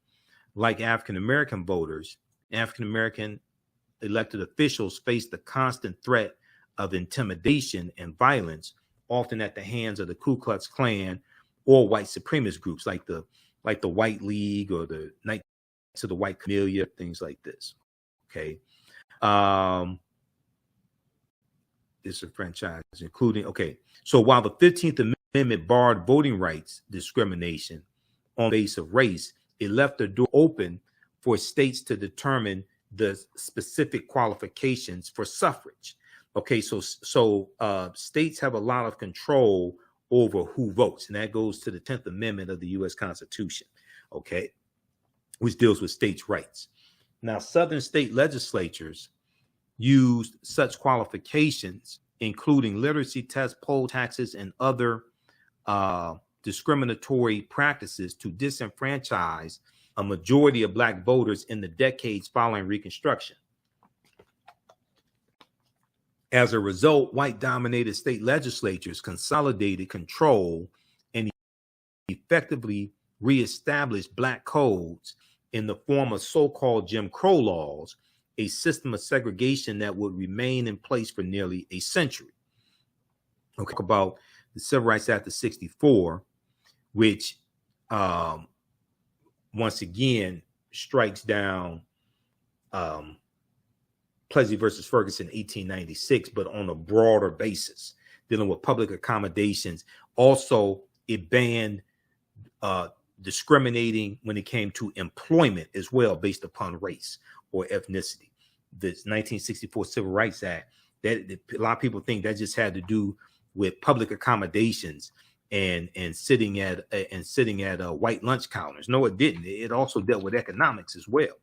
Like African-American voters, African-American elected officials faced the constant threat of intimidation and violence, often at the hands of the Ku Klux Klan or white supremacist groups like the White League or the Knights of the White Camellia, things like this. Okay. Disenfranchisement, including, so while the 15th Amendment barred voting rights discrimination on the basis of race, it left the door open for states to determine the specific qualifications for suffrage. Okay, so states have a lot of control over who votes, and that goes to the 10th Amendment of the U.S. Constitution, which deals with states' rights. Now, Southern state legislatures used such qualifications, including literacy tests, poll taxes, and other discriminatory practices, to disenfranchise a majority of Black voters in the decades following Reconstruction. As a result, white-dominated state legislatures consolidated control and effectively reestablished Black codes in the form of so-called Jim Crow laws, a system of segregation that would remain in place for nearly a century. We'll talk about the Civil Rights Act of 64, which once again strikes down Plessy versus Ferguson 1896, but on a broader basis, dealing with public accommodations. Also, it banned discriminating when it came to employment as well, based upon race or ethnicity. This 1964 Civil Rights Act, that a lot of people think that just had to do with public accommodations and sitting at white lunch counters. No, it didn't. It also dealt with economics as well.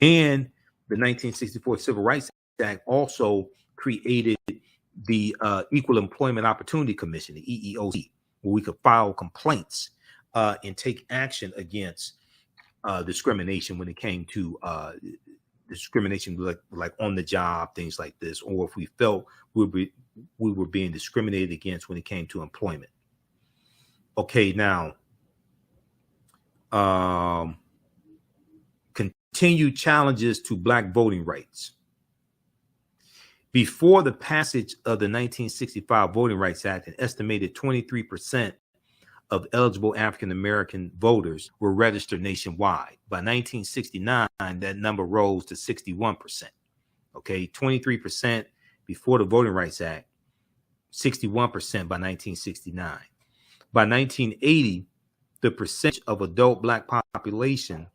And the 1964 Civil Rights Act also created the Equal Employment Opportunity Commission, the EEOC, where we could file complaints and take action against discrimination when it came to discrimination, like on the job, things like this, or if we felt we were being discriminated against when it came to employment. Okay, now continued challenges to Black voting rights. Before the passage of the 1965 Voting Rights Act, an estimated 23% of eligible African-American voters were registered nationwide. By 1969, that number rose to 61%. Okay, 23% before the Voting Rights Act, 61% by 1969. By 1980, the percentage of adult Black population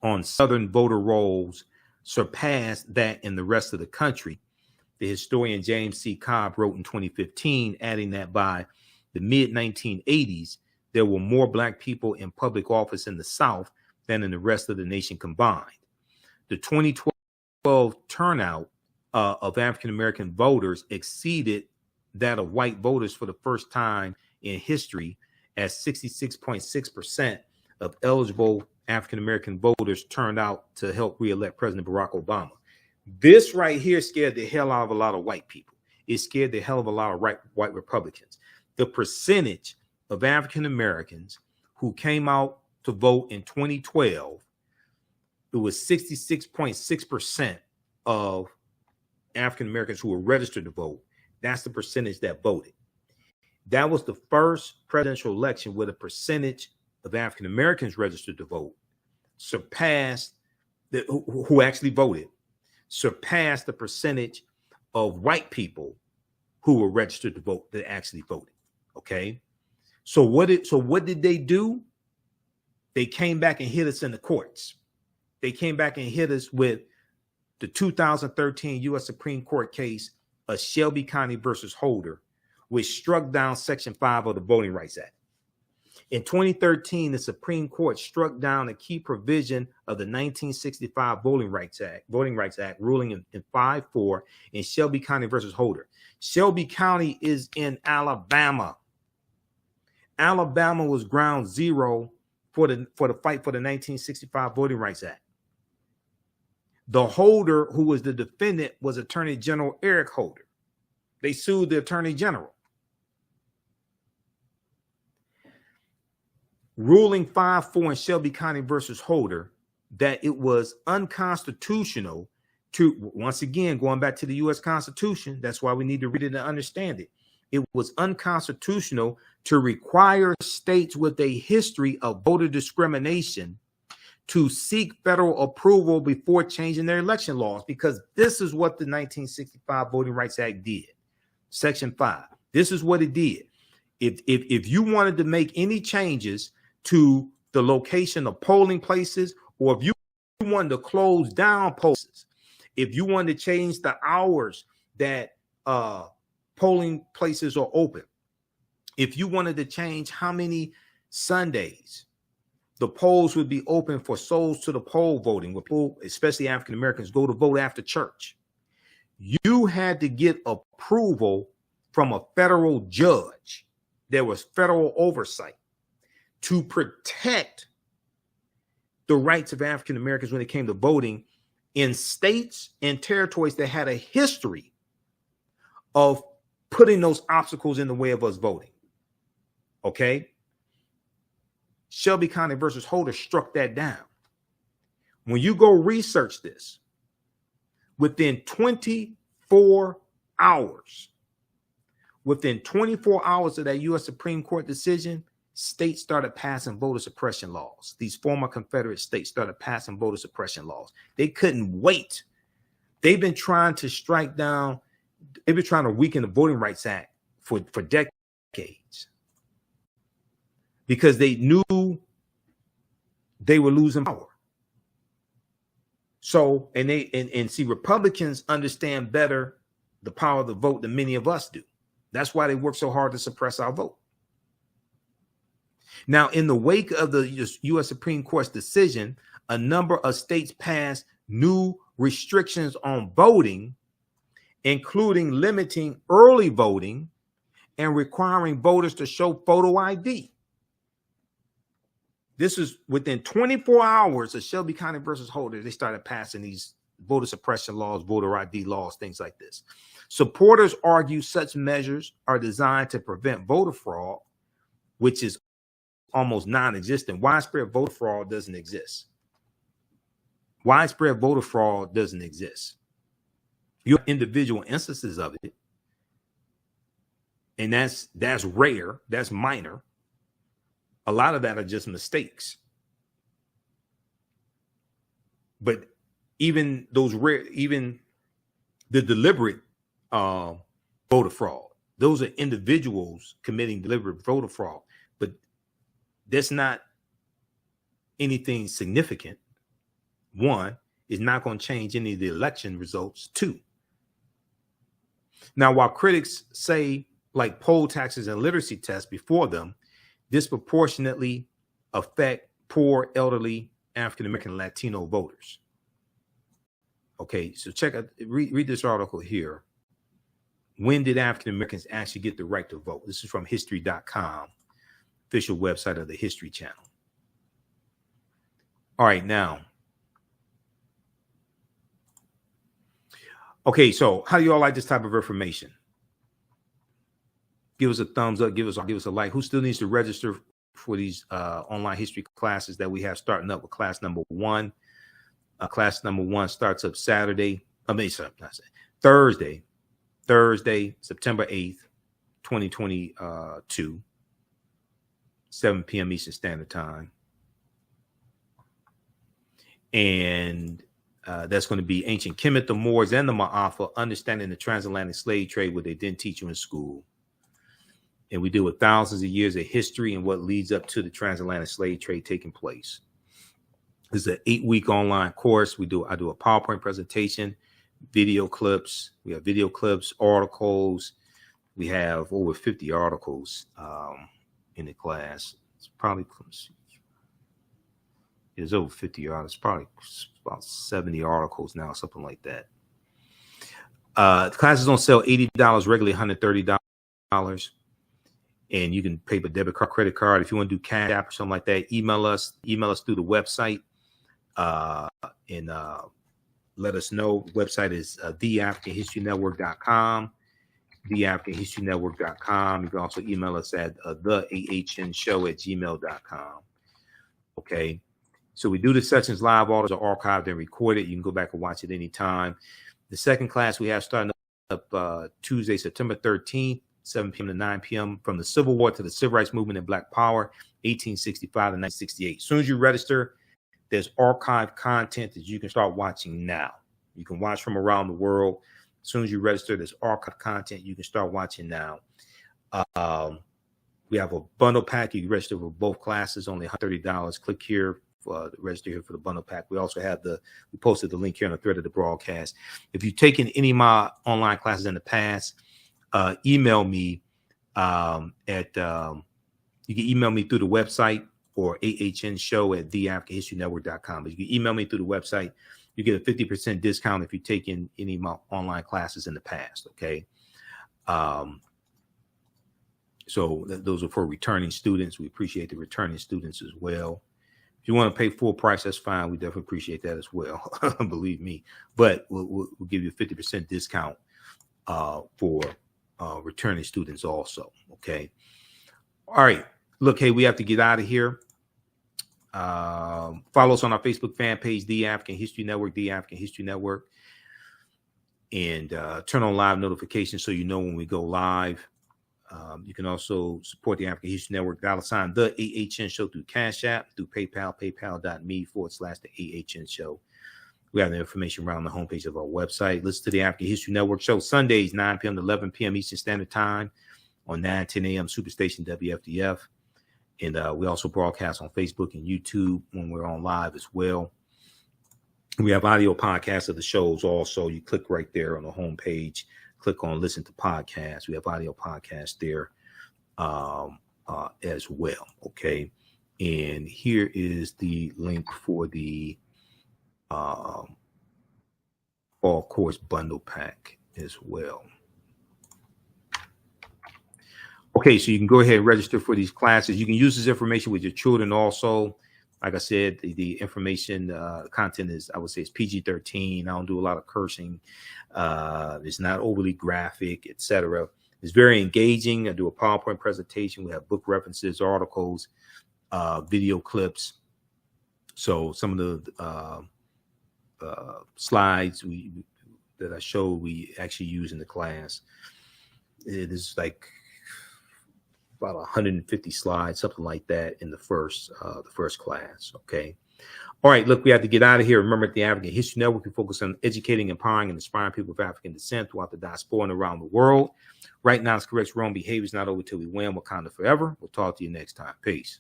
on Southern voter rolls surpassed that in the rest of the country. The historian James C. Cobb wrote in 2015, adding that by the mid-1980s, there were more Black people in public office in the South than in the rest of the nation combined. The 2012 turnout of African-American voters exceeded that of white voters for the first time in history, as 66.6% of eligible African-American voters turned out to help re-elect President Barack Obama. This right here scared the hell out of a lot of white people. It scared the hell of a lot of white Republicans. The percentage of African-Americans who came out to vote in 2012, it was 66.6% of African-Americans who were registered to vote. That's the percentage that voted. That was the first presidential election where the percentage of African-Americans registered to vote surpassed who actually voted, surpassed the percentage of white people who were registered to vote that actually voted. Okay. So what did they do? They came back and hit us in the courts. They came back and hit us with the 2013 U.S. Supreme Court case of Shelby County versus Holder, which struck down Section 5 of the Voting Rights Act. In 2013, the Supreme Court struck down a key provision of the 1965 Voting Rights Act, ruling in 5-4 in Shelby County versus Holder. Shelby County is in Alabama. Alabama was ground zero for the fight for the 1965 Voting Rights Act. The holder, who was the defendant, was Attorney General Eric Holder. They sued the Attorney General. Ruling 5-4 in Shelby County versus Holder, that it was unconstitutional to, once again, going back to the U.S. Constitution, that's why we need to read it and understand it. It was unconstitutional to require states with a history of voter discrimination to seek federal approval before changing their election laws, because this is what the 1965 Voting Rights Act did. Section 5. This is what it did. If you wanted to make any changes to the location of polling places, or if you wanted to close down places, if you wanted to change the hours that polling places are open, if you wanted to change how many Sundays the polls would be open for souls to the poll voting, where people, especially African Americans, go to vote after church, you had to get approval from a federal judge. There was federal oversight to protect the rights of African Americans when it came to voting in states and territories that had a history of putting those obstacles in the way of us voting. Okay. Shelby County versus Holder struck that down. When you go research this, within 24 hours, within 24 hours of that U.S. Supreme Court decision, states started passing voter suppression laws. These former Confederate states started passing voter suppression laws. They couldn't wait. They've been trying to strike down, they've been trying to weaken the Voting Rights Act for decades because they knew they were losing power. So, and see, Republicans understand better the power of the vote than many of us do. That's why they work so hard to suppress our vote. Now, in the wake of the U.S. Supreme Court's decision, a number of states passed new restrictions on voting, including limiting early voting and requiring voters to show photo ID. This is within 24 hours of Shelby County versus Holder. They started passing these voter suppression laws, voter ID laws, things like this. Supporters argue such measures are designed to prevent voter fraud, which is almost non-existent. Widespread voter fraud doesn't exist. Widespread voter fraud doesn't exist. You have individual instances of it, and that's rare, that's minor. A lot of that are just mistakes. But even those rare, even the deliberate voter fraud, those are individuals committing deliberate voter fraud. But that's not anything significant. One, is not going to change any of the election results. Two, now while critics say like poll taxes and literacy tests before them disproportionately affect poor, elderly, African-American, Latino voters. Okay, so check out, read this article here. When did African-Americans actually get the right to vote? This is from history.com, official website of the History Channel. All right, now. Okay, so how do you all like this type of information? Give us a thumbs up, give us a like. Who still needs to register for these online history classes that we have starting up with class number 1? Class number 1 starts up Thursday, September 8th, 2022, 7 p.m. Eastern Standard Time. And that's going to be Ancient Kemet, the Moors, and the Ma'afa, Understanding the Transatlantic Slave Trade, what they didn't teach you in school. And we deal with thousands of years of history and what leads up to the transatlantic slave trade taking place. This is an 8-week online course. I do a PowerPoint presentation, video clips. We have video clips, articles. We have over 50 articles in the class. It's probably, there's over 50 articles, probably about 70 articles now, something like that. The classes don't sell $80, regularly $130. And you can pay with debit card, credit card. If you want to do Cash App or something like that, email us through the website and let us know. The website is TheAHNShow.com, TheAHNShow.com. You can also email us at TheAHNShow@gmail.com. Okay. So we do the sessions live. All those are archived and recorded. You can go back and watch it anytime. The second class we have starting up Tuesday, September 13th. 7 p.m. to 9 p.m. from the Civil War to the Civil Rights Movement and Black Power, 1865 to 1968. As soon as you register, there's archived content that you can start watching now. You can watch from around the world. As soon as you register, there's archived content you can start watching now. We have a bundle pack. You can register for both classes, only $130. Click here for register here for the bundle pack. We also have we posted the link here on the thread of the broadcast. If you've taken any of my online classes in the past, email me you can email me through the website or TheAHNShow@TheAfricanHistoryNetwork.com. But you can email me through the website. You get a 50% discount if you've taken any of my online classes in the past. Okay. So those are for returning students. We appreciate the returning students as well. If you want to pay full price, that's fine. We definitely appreciate that as well. Believe me. But we'll give you a 50% discount for returning students also. Okay. All right. Look, hey, we have to get out of here. Follow us on our Facebook fan page, The African History Network, The African History Network. And turn on live notifications so you know when we go live. You can also support the African History Network, $ the AHN Show through Cash App, through PayPal, paypal.me/the AHN Show. We have the information around the homepage of our website. Listen to the African History Network show Sundays, 9 p.m. to 11 p.m. Eastern Standard Time on 9:10 a.m. Superstation WFDF. And we also broadcast on Facebook and YouTube when we're on live as well. We have audio podcasts of the shows also. You click right there on the homepage, click on listen to podcasts. We have audio podcasts there as well. Okay. And here is the link for the fall course bundle pack as well. Okay, so you can go ahead and register for these classes. You can use this information with your children also. Like I said, the information content is, I would say, it's PG-13. I don't do a lot of cursing. It's not overly graphic, etc. It's very engaging. I do a PowerPoint presentation. We have book references, articles, video clips. So some of the slides that I show, we actually use in the class. It is like about 150 slides, something like that, in the first class. Okay. All right. Look, we have to get out of here. Remember, at the African History Network, we focus on educating, empowering, and inspiring people of African descent throughout the diaspora and around the world. Right now, it's correct. Wrong behavior is not over till we win. Wakanda forever. We'll talk to you next time. Peace.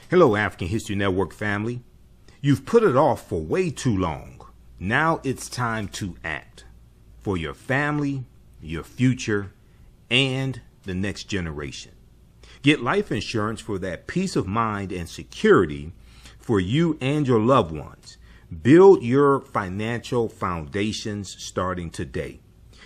Hello, African History Network family. You've put it off for way too long. Now it's time to act for your family, your future, and the next generation. Get life insurance for that peace of mind and security for you and your loved ones. Build your financial foundations starting today.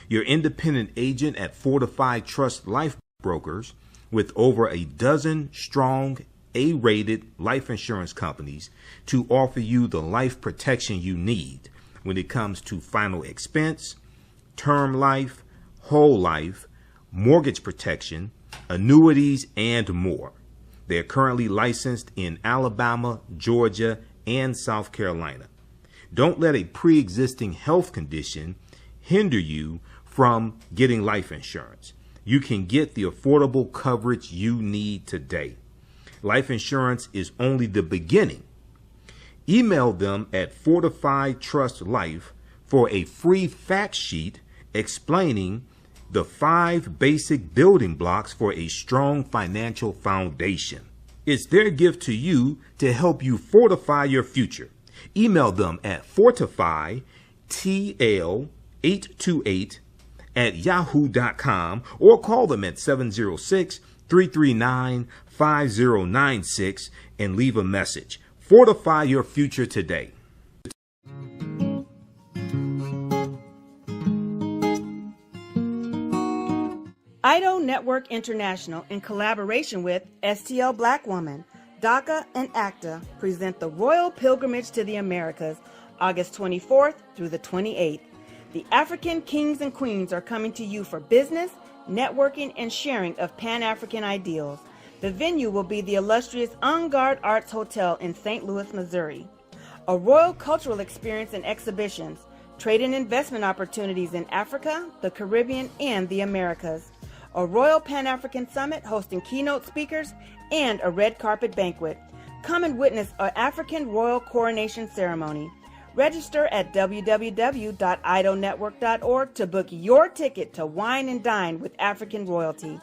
Your independent agent at Fortified Trust Life Brokers, with over a dozen strong A-rated life insurance companies to offer you the life protection you need when it comes to final expense, term life, whole life, mortgage protection, annuities, and more. They are currently licensed in Alabama, Georgia, and South Carolina. Don't let a pre-existing health condition hinder you from getting life insurance. You can get the affordable coverage you need today. Life insurance is only the beginning. Email them at Fortified Trust Life for a free fact sheet explaining the 5 basic building blocks for a strong financial foundation. It's their gift to you to help you fortify your future. Email them at fortifytl828@yahoo.com or call them at 706-339-5096 and leave a message. Fortify your future today. IDO Network International, in collaboration with STL Black Woman, DACA, and ACTA, present the Royal Pilgrimage to the Americas, August 24th through the 28th. The African kings and queens are coming to you for business, networking, and sharing of Pan-African ideals. The venue will be the illustrious En Garde Arts Hotel in St. Louis, Missouri. A royal cultural experience and exhibitions, trade and investment opportunities in Africa, the Caribbean, and the Americas. A Royal Pan-African Summit hosting keynote speakers, and a red carpet banquet. Come and witness an African royal coronation ceremony. Register at www.idonetwork.org to book your ticket to wine and dine with African royalty.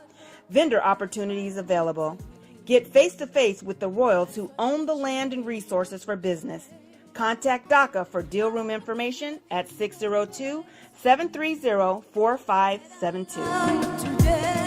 Vendor opportunities available. Get face-to-face with the royals who own the land and resources for business. Contact DACA for deal room information at 602-730-4572.